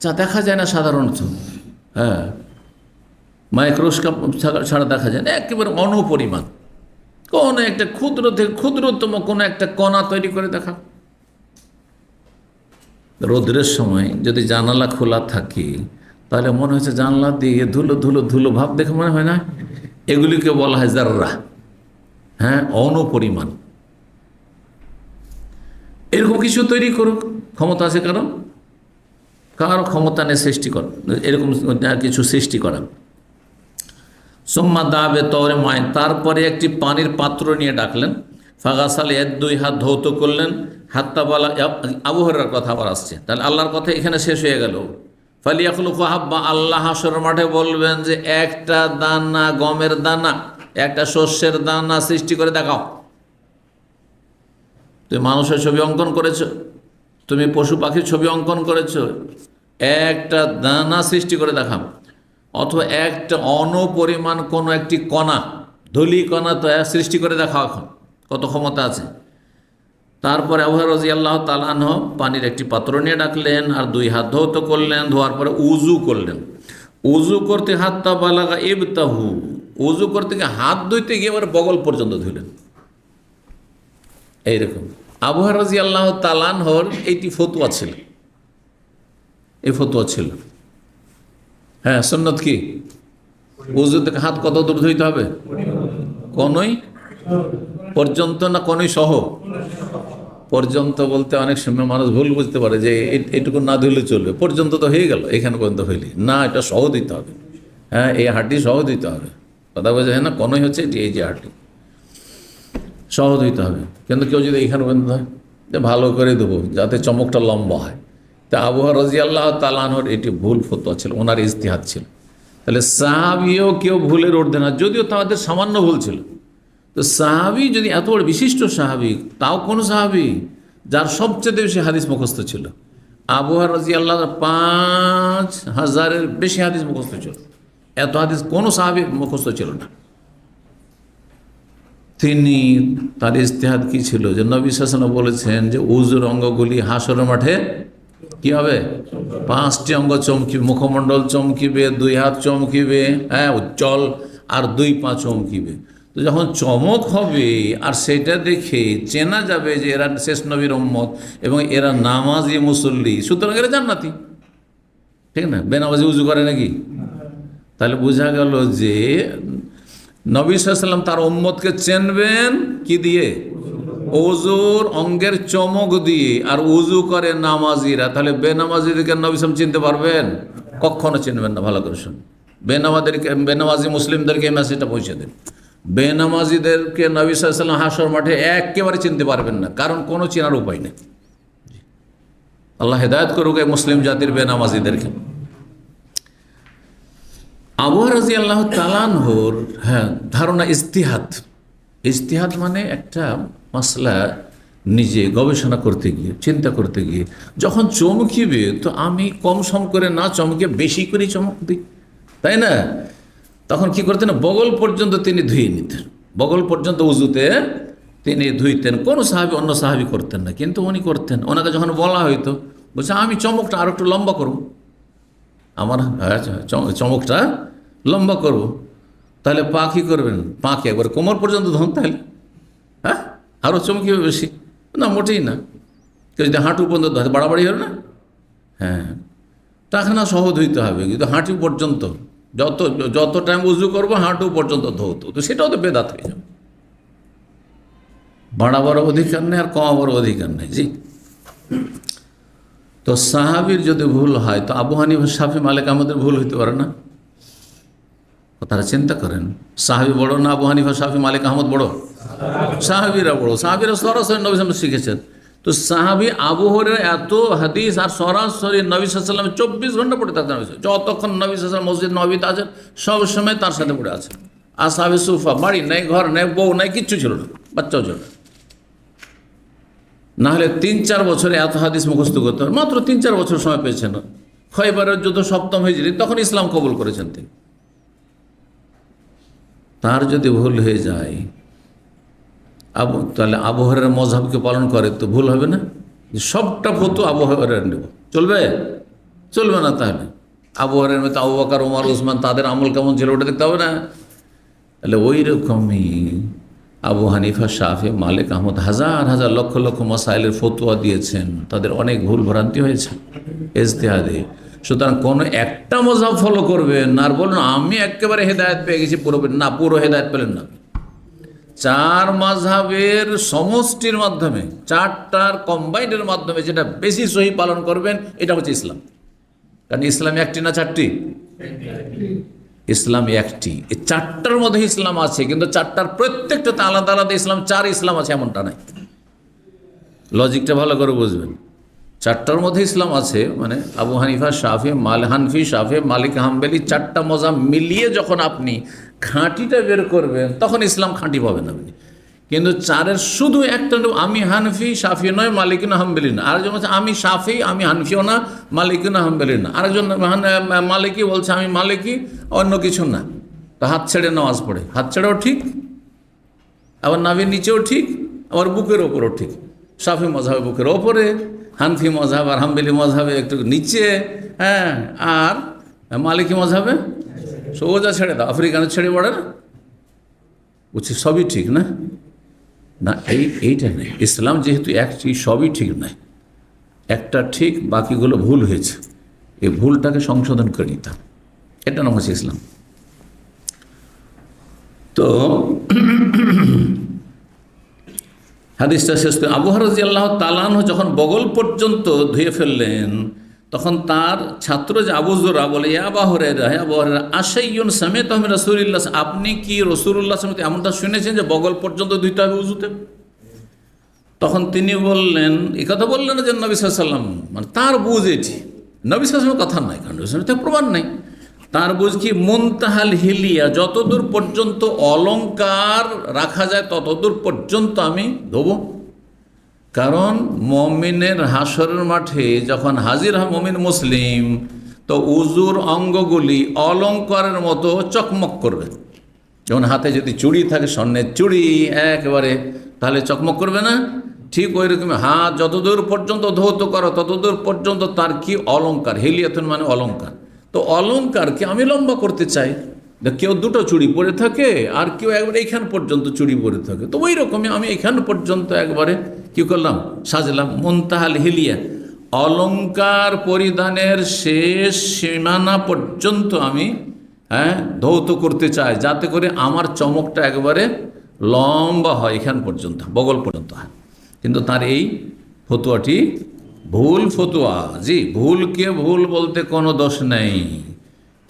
যা দেখা যায় না সাধারণত, হ্যাঁ মাইক্রোস্কোপ ছাড়া দেখা যায় না, একেবারে অণুপরিমাণ কোনো একটা ক্ষুদ্র থেকে ক্ষুদ্রতম কোনো একটা কণা তৈরি করে দেখা। রোদ্রের সময় যদি জানালা খোলা থাকে তাহলে মনে হচ্ছে জানলা দিয়ে ধুলো ধুলো ধুলো ভাব দেখে মনে হয় না, এগুলিকে বলা হয় যাররা। হ্যাঁ, অণুপরিমাণ এরকম কিছু তৈরি করুক, ক্ষমতা আছে কারো ক্ষমতা নেই সৃষ্টি কর, এরকম কিছু সৃষ্টি করা। সোম্মা দাবে তরে মাইন, তারপরে একটি পানির পাত্র নিয়ে ডাকলেন। ফাগাসাল, এর দুই হাত ধৌত করলেন। হাত্তা বলা, আবু হুরায়রার কথা আবার আসছে, তাহলে আল্লাহর কথা এখানে শেষ হয়ে গেল। ফালিয়াখলুকু হাব্বা, আল্লাহ হাসর মাঠে বলবেন যে একটা দানা গমের দানা, একটা শস্যের দানা সৃষ্টি করে দেখাও। তুমি মানুষের ছবি অঙ্কন করেছো, তুমি পশু পাখির ছবি অঙ্কন করেছো, একটা দানা সৃষ্টি করে দেখাও। অথবা একটা অণুপরিমাণ কোনো একটি কণা, ধূলি কণা তো সৃষ্টি করে দেখাও, এখন কত ক্ষমতা আছে। তারপরে আবু হুরায়রা রাদিয়াল্লাহু তাআলা আনহু পানির একটি পাত্র নিয়ে ডাকলেন আর দুই হাত ধৌত করলেন, ধোয়ার পরে উজু করলেন। উজু করতে হাত্তা বালাগা ইবতাহু, উজু করতে গিয়ে হাত ধুইতে গিয়ে এবার বগল পর্যন্ত ধুলেন। এইরকম আবু হুরায়রা রাদিয়াল্লাহু তাআলা আনহুর এইটি ফতোয়া ছিল, এই ফতোয়া ছিল। হ্যাঁ, সুন্নত কি? উজু থেকে হাত কত দূর ধুইতে হবে? কোনই পর্যন্ত না কোনই সহ? পর্যন্ত বলতে অনেক সময় মানুষ ভুল বুঝতে পারে যে এটুকু না ধুলে চলবে, পর্যন্ত তো হয়ে গেল, এখানে পর্যন্ত হইলে না, এটা সহ দিতে হবে। হ্যাঁ, এই হাঁটি সহ দিতে হবে, কথা বোঝা যায় না? কোনই হচ্ছে এটি, এই যে হাঁটি সহ দিতে হবে। কিন্তু কেউ যদি এখানে পর্যন্ত হয় যে ভালো করে দেবো যাতে চমকটা লম্বা হয়, তা আবু হুরায়রা রাদিয়াল্লাহু তাআলা আনহুর এটি ভুল ফতোয়া ছিল, ওনার ইজতিহাদ ছিল। তাহলে সাহাবীও কেউ ভুলের ঊর্ধ্বে না, যদিও তাদের সামান্য ভুল ছিল, তো সাহাবি যদি এত বড় বিশিষ্ট সাহাবি, তাও কোন সাহাবি যার সবচেয়ে বেশি হাদিস মুখস্থ ছিল? আবু হুরায়রা রাদিয়াল্লাহু 5000-এর বেশি হাদিস মুখস্থ ছিল। এত হাদিস কোনো সাহাবি মুখস্থ ছিল না। তিনি তার ইজতিহাদ কি ছিল যে নবী সাল্লাল্লাহু আলাইহি ওয়াসাল্লাম বলেছেন যে উযুর অঙ্গগুলি হাসরের মাঠে কি হবে? 5টি অঙ্গ চমকিবে, মুখমণ্ডল চমকিবে, 2 হাত চমকিবে, হ্যাঁ উজ্জ্বল, আর 2 পা চমকিবে। তো যখন চমক হবে আর সেটা দেখে চেনা যাবে যে এরা শেষ নবীর উম্মত এবং এরা নামাজি মুসল্লি, সুতরাং এরা জান্নাতি, ঠিক না? বেনামাজি উজু করে নাকি? তাহলে বোঝা গেল যে নবী সাল্লাল্লাহু আলাইহি ওয়াসাল্লাম তার উম্মতকে চিনবেন কি দিয়ে? ওজুর অঙ্গের চমক দিয়ে। আর উজু করে নামাজিরা, তাহলে বেনামাজিদেরকে নবী সাল্লাল্লাহু আলাইহি ওয়াসাল্লাম চিনতে পারবেন? কখনো চিনবেন না। ভালো করে শুনুন, বেনামাজি মুসলিমদেরকে এই মেসেজটা পৌঁছে দেন। বেনামাজিদেরকে নবী সাল্লাল্লাহু আলাইহি ওয়াসাল্লাম হাসর মাঠে একেবারে চিনতে পারবেন না, কারণ কোনো চেনার উপায় নেই। আল্লাহ হেদায়েত করুক এই মুসলিম জাতির বেনামাজিদেরকে। আবু হুরায়রা রাদিয়াল্লাহু তাআলা আনহুর ধারণা ইজতিহাদ মানে একটা মাসলা নিজে গবেষণা করতে গিয়ে, চিন্তা করতে গিয়ে যখন চমকিবে তো আমি কম সম করে না চমকে বেশি করে চমক দিই, তাই না? তখন কি করতেন? বগল পর্যন্ত তিনি ধুয়ে নিতেন, বগল পর্যন্ত উজুতে তিনি ধুইতেন। কোনো সাহাবি অন্য সাহাবি করতেন না, কিন্তু উনি করতেন। ওনাকে যখন বলা হইতো, বলছে আমি চমকটা আরো একটু লম্বা করব, আমার চমকটা লম্বা করব। তাহলে পা কী করবেন? পাকে একবার কোমর পর্যন্ত ধন, তাহলে হ্যাঁ আরও চমকিবে বেশি? না, মোটেই না। কেউ যদি হাঁটু পর্যন্ত ধরে বাড়াবাড়ি হবে না? হ্যাঁ, টাকনা সহ ধুইতে হবে, কিন্তু হাঁটু পর্যন্ত যত টাইম উজু করবো হাঁটু পর্যন্ত ধৌত, তো সেটাও তো বেদাত হয়ে যাবে। বাড়াবার অধিকার নেই আর কমাবার অধিকার নেই। জি, তো সাহাবির যদি ভুল হয় তো আবু হানিফা, শাফি, মালিক আমাদের ভুল হইতে পারে না? তারা চিন্তা করেন, সাহাবি বড় না আবু হানিফা, শাফি, মালিক আহমদ বড়? সাহাবিরা বড়। সাহাবিরা সরাসরি নবী সাল্লাল্লাহু শিখেছেন। তো সাহাবি আবু হুরায়রা এত হাদিস আর সরাসরি নবী সাল্লাল্লাহু আলাইহি ওয়াসাল্লাম 24 ঘন্টা পড়ে থাকতেন। যতক্ষণ নবী সাল্লাল্লাহু আলাইহি ওয়াসাল্লাম মসজিদ নববীতে আছেন সব সময় তার সাথে পড়ে আছেন। আসহাবে সুফা, বাড়ি নাই, ঘর নাই, বউ নাই, কিচ্ছু ছিল না, বাচ্চাও ছিল না। না হলে 3-4 বছরে এত হাদিস মুখস্থ করতে হবে। মাত্র 3-4 বছর সময় পেয়েছেন। খয়বরের যুদ্ধ 7ম হিজরি, তখন ইসলাম কবুল করেছেন তিনি। তার যদি ভুল হয়ে যায় তাহলে আবু হুরায়রা মযহাবকে পালন করে তো ভুল হবে না? সবটা ফতোয়া আবু হুরায়রা নেব, চলবে? চলবে না। তাহলে আবু হুরায়রার মতো আবু বকর, ওমর, ওসমান তাদের আমল কেমন ছিল ওটা দেখতে হবে না? তাহলে ওই রকমই আবু হানিফা, শাফি, মালিক, আহমদ হাজার হাজার লক্ষ লক্ষ মাসাইলের ফতোয়া দিয়েছেন, তাদের অনেক ভুল ভ্রান্তি হয়েছে ইজতিহাদে। সুতরাং কোনো একটা মযহাব ফলো করবেন আর বলুন আমি একেবারে হেদায়েত পেয়ে গেছি, পুরো হেদায়েত পেলেন না। 4 মাযহাবের সমষ্টির মাধ্যমে, 4টার কম্বাইন্ডের মাধ্যমে যেটা বেশি সহি পালন করবেন এটা হচ্ছে ইসলাম। কারণ ইসলাম একটি না 4টি? ইসলাম একটি। এই 4টার মধ্যে ইসলাম আছে, কিন্তু 4টার প্রত্যেকটাতে আলাদা আলাদা ইসলাম, 4 ইসলাম আছে এমনটা নাই। লজিকটা ভালো করে বুঝবেন। 4টার মধ্যে ইসলাম আছে, মানে আবু হানিফা, শাফি, হানফি, শাফি, মালিক, হাম্বলি 4টা মযহাব মিলিয়ে যখন আপনি খাঁটিটা বের করবেন তখন ইসলাম খাঁটি পাবেন আপনি। কিন্তু 4-এর শুধু একটা, আমি হানফি, শাফি নয়, মালিকি না, হাম্বলি না। আরেকজন বলছে আমি শাফি, আমি হানফিও না, মালিকি না, হাম্বলি না। আরেকজন মালিকি বলছে আমি মালিকি, অন্য কিছু না। তো হাত ছেড়ে নামাজ পড়ে, হাত ছেড়েও ঠিক, আবার নাভির নিচেও ঠিক, আবার বুকের ওপরও ঠিক। শাফি মযহাবে বুকের ওপরে, হানফি মযহাব আর হাম্বলি মযহাবে একটু নিচে, হ্যাঁ, আর মালিকি মযহাবে সোজা ছেড়ে দাও, আফ্রিকানে ছেড়ে পড়ে না, বলছি সবই ঠিক না? না, এইটা নেই। ইসলাম যেহেতু একটি, সবই ঠিক নয়, একটা ঠিক, বাকিগুলো ভুল হয়েছে। এই ভুলটাকে সংশোধন করে নিতাম, এটা নাম হচ্ছে ইসলাম। তো হাদিসটা শেষ করে আবু হুরায়রা রাদিয়াল্লাহু তাআলা আনহু যখন বগল পর্যন্ত ধুয়ে ফেললেন তখন তার ছাত্র যে আবু যুরা বলে, আবু হুরায়রা, আবু হুরায়রা আশাইয়ুন সামিআতু মিন রাসূলিল্লাহ, আপনি কি রাসূলুল্লাহ সাল্লাল্লাহু আলাইহি ওয়াসাল্লাম এমনটা শুনেছেন যে বগল পর্যন্ত ধুইতে হবে উযুতে? তখন তিনি বললেন, এই কথা বললেন যে নবী সাল্লাল্লাহু আলাইহি ওয়াসাল্লাম, মানে তার বুঝ এটি নবী সাল্লাল্লাহু আলাইহি ওয়াসাল্লামের কথা নয়, কারণ রসুলের তো প্রমাণ নাই। তার বুঝ কি মুনতাহাল হিলিয়া, যতদূর পর্যন্ত অলংকার রাখা যায় ততদূর পর্যন্ত আমি ধোবো। কারণ মমিনের হাসরের মাঠে যখন হাজির হয় মমিন মুসলিম, তো উজুর অঙ্গগুলি অলংকারের মতো চকমক করবে। যেমন হাতে যদি চুড়ি থাকে, স্বর্ণের চুড়ি একেবারে, তাহলে চকমক করবে না? ঠিক ওই রকম হাত যতদূর পর্যন্ত ধৌত করো ততদূর পর্যন্ত তার কি অলংকার, হিলিয়াতুন মানে অলংকার। তো অলংকারকে আমি লম্বা করতে চাই। কেউ দুটো চুড়ি পরে থাকে আর কেউ একবারে এইখান পর্যন্ত চুড়ি পরে থাকে, তো ওই রকমই আমি এইখান পর্যন্ত একবারে কি করলাম, সাজলাম। মুনতাহাল হিলিয়া, অলংকার পরিধানের শেষ সীমানা পর্যন্ত আমি ধৌত করতে চাই, যাতে করে আমার চমকটা একবারে লম্বা হয়, এখান পর্যন্ত, বগল পর্যন্ত হয়। কিন্তু তার এই ফতুয়াটি ভুল ফতুয়া। জি, ভুলকে ভুল বলতে কোনো দোষ নেই,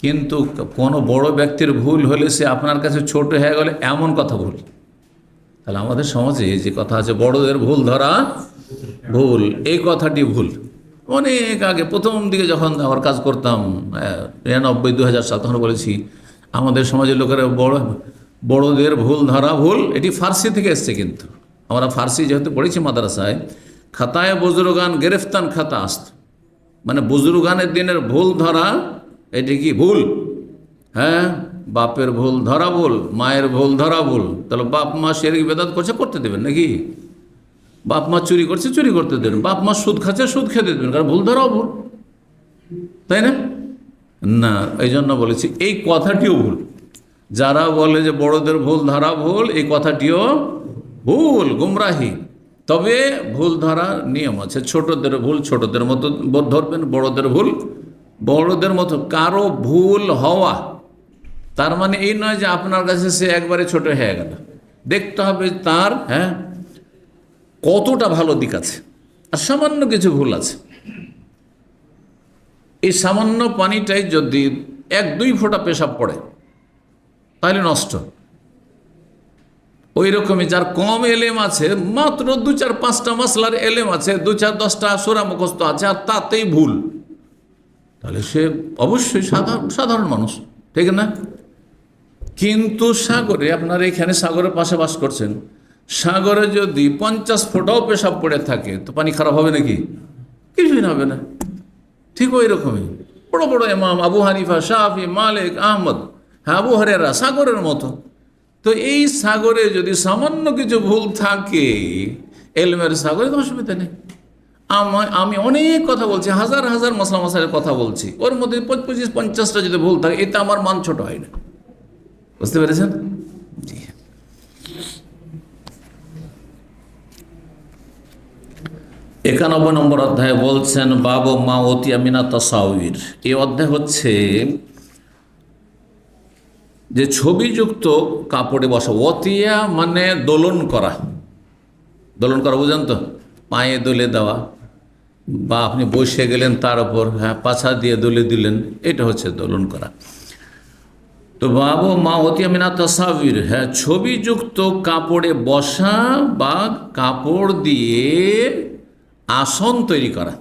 কিন্তু কোনো বড় ব্যক্তির ভুল হলে সে আপনার কাছে ছোট হয়ে গেলে এমন কথা ভুল। তাহলে আমাদের সমাজে যে কথা আছে, বড়দের ভুল ধরা ভুল, এই কথাটি ভুল। অনেক আগে প্রথম দিকে যখন আমার কাজ করতাম 99-2000 সাল, তখন বলেছি আমাদের সমাজের লোকেরা বড়দের ভুল ধরা ভুল, এটি ফার্সি থেকে এসছে। কিন্তু আমরা ফার্সি যেহেতু পড়েছি মাদ্রাসায়, খাতায় বুজুর্গান গ্রেফতান খাতা আসত, মানে বুজুর্গানের দিনের ভুল ধরা, এটি কি ভুল? হ্যাঁ, বাপের ভুল ধরা ভুল, মায়ের ভুল ধরা ভুল। তাহলে বাপ মা শিরক বেদাত করছে, করতে দেবেন নাকি? বাপ মা চুরি করছে, চুরি করতে দেবেন। বাপ মা সুদ খাচ্ছে, সুদ খেতে দেবেন, কারণ ভুল ধরাও ভুল, তাই না? না, এই জন্য বলেছি এই কথাটিও ভুল। যারা বলে যে বড়দের ভুল ধরা ভুল, এই কথাটিও ভুল, গুমরাহি। তবে ভুল ধরার নিয়ম আছে। ছোটদের ভুল ছোটদের মতো ধরবেন, বড়দের ভুল বড়দের মতো। কারো ভুল হওয়া তার মানে এই নয় যে আপনার কাছে সে একবারে ছোট হয়ে গেল। দেখতে হবে তার কতটা ভালো দিক আছে, আর সামান্য কিছু ভুল আছে। এই সামান্য পানিটাই যদি 1-2 ফোঁটা পেশাব পড়ে তাহলে নষ্ট। ওই রকমই যার কম এলেম আছে, মাত্র 2-4-5টা মাসলার এলেম আছে, 2-4-10টা সূরা মুখস্থ আছে, আর তাতেই ভুল, তাহলে সে অবশ্যই সাধারণ মানুষ, ঠিক না? কিন্তু সাগরে, আপনার এখানে সাগরের পাশে বাস করছেন, সাগরে যদি 50 ফোঁটাও পেশাব পড়ে থাকে তো পানি খারাপ হবে নাকি? কিছুই হবে না। ঠিক ওই রকমই বড় বড় ইমাম আবু হানিফা, শাফি, মালিক, আহমদ, আবু হুরায়রা সাগরের মতো। তো এই সাগরে যদি সামান্য কিছু ভুল থাকে, এলমের সাগরে, তো অসুবিধা নেই। আমি অনেক কথা বলছি, হাজার হাজার মশলা মশাইয়ের কথা বলছি, ওর মধ্যে 25-50টা যদি ভুল থাকে, এতে আমার মান ছোট হয় না। বুঝতে পেরেছেন? জি। 91 নম্বর অধ্যায়ে বলছেন বাবু মা ওতিয়া মিনা তাসাউর। এই অধ্যায় হচ্ছে যে ছবিযুক্ত কাপড়ে বসা। ওতিয়া মানে দোলন করা। দোলন করা বুঝেন তো? পায়ে দোলে দেওয়া, বা আপনি বসে গেলেন তার উপর পাছা দিয়ে দোলে দিলেন, এটা হচ্ছে দোলন করা। তো বাবু মা ওতিয়া মিনা তাসাউর, ছবিযুক্ত কাপড়ে বসা বা কাপড় দিয়ে আসন তৈরি করা।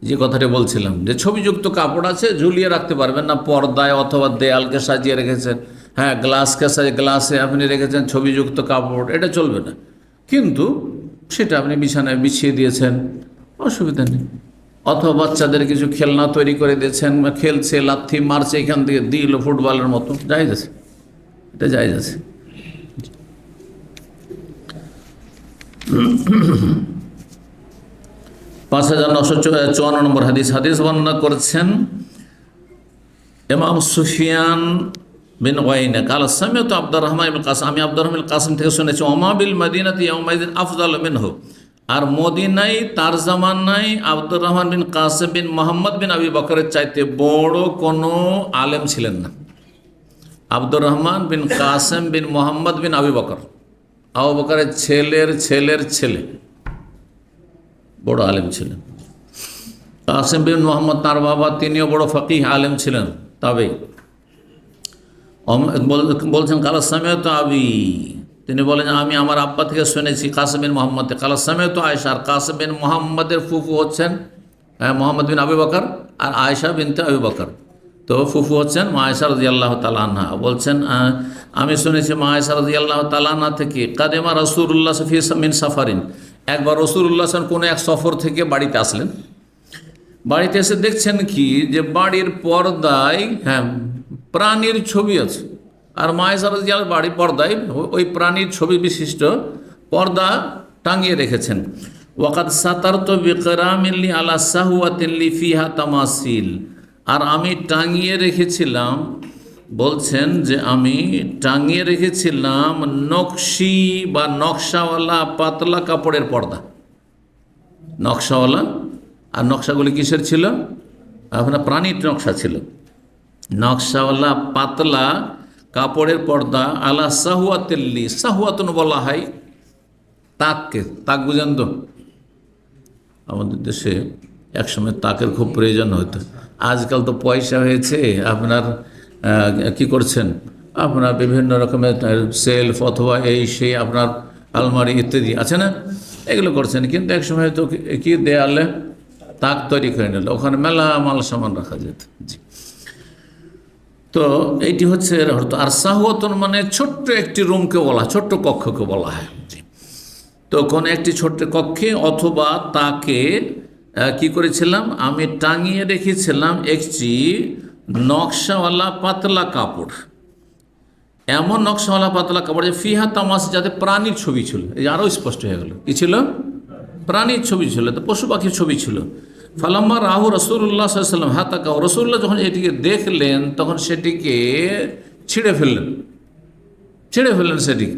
যে কথাটা বলছিলাম, যে ছবিযুক্ত কাপড় আছে, ঝুলিয়ে রাখতে পারবেন না পর্দায়, অথবা দেয়ালকে সাজিয়ে রেখেছেন, গ্লাসকে সাজিয়ে গ্লাসে আপনি রেখেছেন ছবিযুক্ত কাপড়, এটা চলবে না। কিন্তু সেটা আপনি বিছানায় বিছিয়ে দিয়েছেন, অসুবিধা নেই। অথবা বাচ্চাদের কিছু খেলনা তৈরি করে দিয়েছেন, খেলছে, লাথি মারছে, এখান থেকে দিল ফুটবলের মতো, জায়েজ আছে, এটা জায়েজ আছে। 5954 নম্বর হাদিস বর্ণনা করেছেন ইমাম সুফিয়ান বিন ওয়াইনা কাল সামিআতু আব্দুর রহমান বিন কাসিম, আমি আব্দুর রহমান কাসিম থেকে শুনেছি, ওমা বিল মদিনাতি ইয়াউমাইযিন আফদালু মিনহু, আর মদিনায় তার জামানায় আব্দুর রহমান বিন কাসিম বিন মোহাম্মদ বিন আবি বকরের চাইতে বড় কোনো আলেম ছিলেন না। আব্দুর রহমান বিন কাসিম বিন মোহাম্মদ বিন আবি বকর, আবু বকরের ছেলের ছেলের ছেলে, বড় আলেম ছিলেন। কাসিম বিন মোহাম্মদ তার বাবা, তিনিও বড় ফকিহ আলেম ছিলেন। তবে বলছেন কালা সামিআতু আবি, তিনি বলেন আমি আমার আব্বা থেকে শুনেছি কাসিম বিন মোহাম্মদ। কালা সামিআতু আয়েশা, আর কাসিম বিন মোহাম্মদের ফুফু হচ্ছেন মোহাম্মদ বিন আবু বকর, আর আয়েশা বিনতে আবু বকর। তো ফুফু হচ্ছেন মা আয়েশা রাদিয়াল্লাহু তাআলা আনহা বলছেন, আমি শুনেছি মা আয়েশা রাদিয়াল্লাহু তাআলা আনহা থেকে, কাদেমা রাসূলুল্লাহ ফি মিন সাফারিন, একবার রাসূলুল্লাহ কোনো এক সফর থেকে বাড়িতে আসলেন। বাড়িতে এসে দেখছেন কি যে বাড়ির পর্দায় প্রাণীর ছবি আছে, আর মা আয়েশা রাদিয়াল্লাহু বাড়ির পর্দায় ওই প্রাণীর ছবি বিশিষ্ট পর্দা টাঙিয়ে রেখেছেন। ওয়াকাদ সাতারতু বিকরামিল্লি আলা সাহওয়াতিল্লি ফিহা তামাসিল, আর আমি টাঙিয়ে রেখেছিলাম, বলছেন যে আমি টাঙিয়ে রেখেছিলাম নকশি বা নকশাওয়ালা পাতলা কাপড়ের পর্দা। নকশাওয়ালা, আর নকশাগুলি কিসের ছিল? আপনার প্রাণীর নকশা ছিল। নকশাওয়ালা পাতলা কাপড়ের পর্দা আলা সাহওয়াতিল্লি, সাহওয়াতুন বলা হয় তাককে। তাক বুঝেন তো? আমাদের দেশে একসময় তাকের খুব প্রয়োজন হতো। আজকাল তো পয়সা হয়েছে, আপনার কি করছেন, আপনার বিভিন্ন রকমের সেলফ অথবা এই সেই আপনার আলমারি ইত্যাদি আছে না, এগুলো করছেন। কিন্তু একসময় তো কি দেয়ালে তাক তৈরি করে নিল, ওখানে মেলা মাল সামান রাখা যেত। জি, তো এইটি হচ্ছে অর্থ। আর সাহওয়াতুন মানে ছোট্ট একটি রুমকে বলা, ছোট্ট কক্ষকে বলা হয়। তো কোনো একটি ছোট্ট কক্ষে অথবা তাকে কি করেছিলাম, আমি টাঙিয়ে রেখেছিলাম একটি নকশাওয়ালা পাতলা কাপড়, এমন নকশাওয়ালা পাতলা কাপড় যে ফিহা তামাস, যাতে প্রাণীর ছবি ছিল। এই আরও স্পষ্ট হয়ে গেল, কি ছিল? প্রাণীর ছবি ছিল, তো পশু পাখির ছবি ছিল। ফালাম্মা রাহু রাসূলুল্লাহ সাল্লাল্লাহু আলাইহি ওয়াসাল্লাম হাতাকা, রাসূলুল্লাহ যখন এটিকে দেখলেন তখন সেটিকে ছিঁড়ে ফেললেন সেটিকে।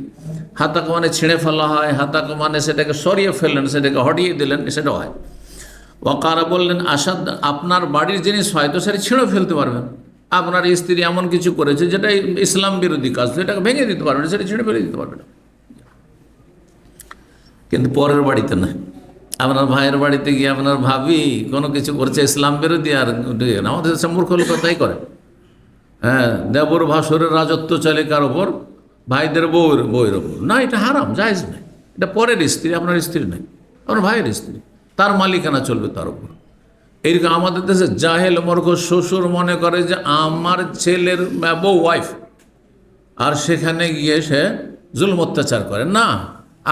হাতাকা মানে ছিঁড়ে ফেলা হয়, হাতাকা মানে সেটাকে সরিয়ে ফেললেন, সেটাকে হটিয়ে দিলেন, সেটা হয়। ওয়াকারা বললেন, আসাদ, আপনার বাড়ির জিনিস হয় তো সেটা ছিঁড়ে ফেলতে পারবেন। আপনার স্ত্রী এমন কিছু করেছে যেটা ইসলাম বিরোধী কাজ, সেটাকে ভেঙে দিতে পারবেন, সেটা ছিঁড়ে ফেলে দিতে পারবেন। কিন্তু পরের বাড়িতে না। আপনার ভাইয়ের বাড়িতে গিয়ে আপনার ভাবি কোনো কিছু করছে ইসলাম বিরোধী, আর আমাদের দেশে মূর্খ লোক তাই করে। দেবর ভাসুরের রাজত্ব চলে কার ওপর? ভাইদের বউয়ের ওপর। না, এটা হারাম, জায়েজ নয়। এটা পরের স্ত্রী, আপনার স্ত্রী নয়, আপনার ভাইয়ের স্ত্রী, তার মালিকানা চলবে তার উপর। এইরকম আমাদের দেশে জাহেল মূর্খ শ্বশুর মনে করে যে আমার ছেলের বউ ওয়াইফ, আর সেখানে গিয়ে সে জুলম অত্যাচার করে। না,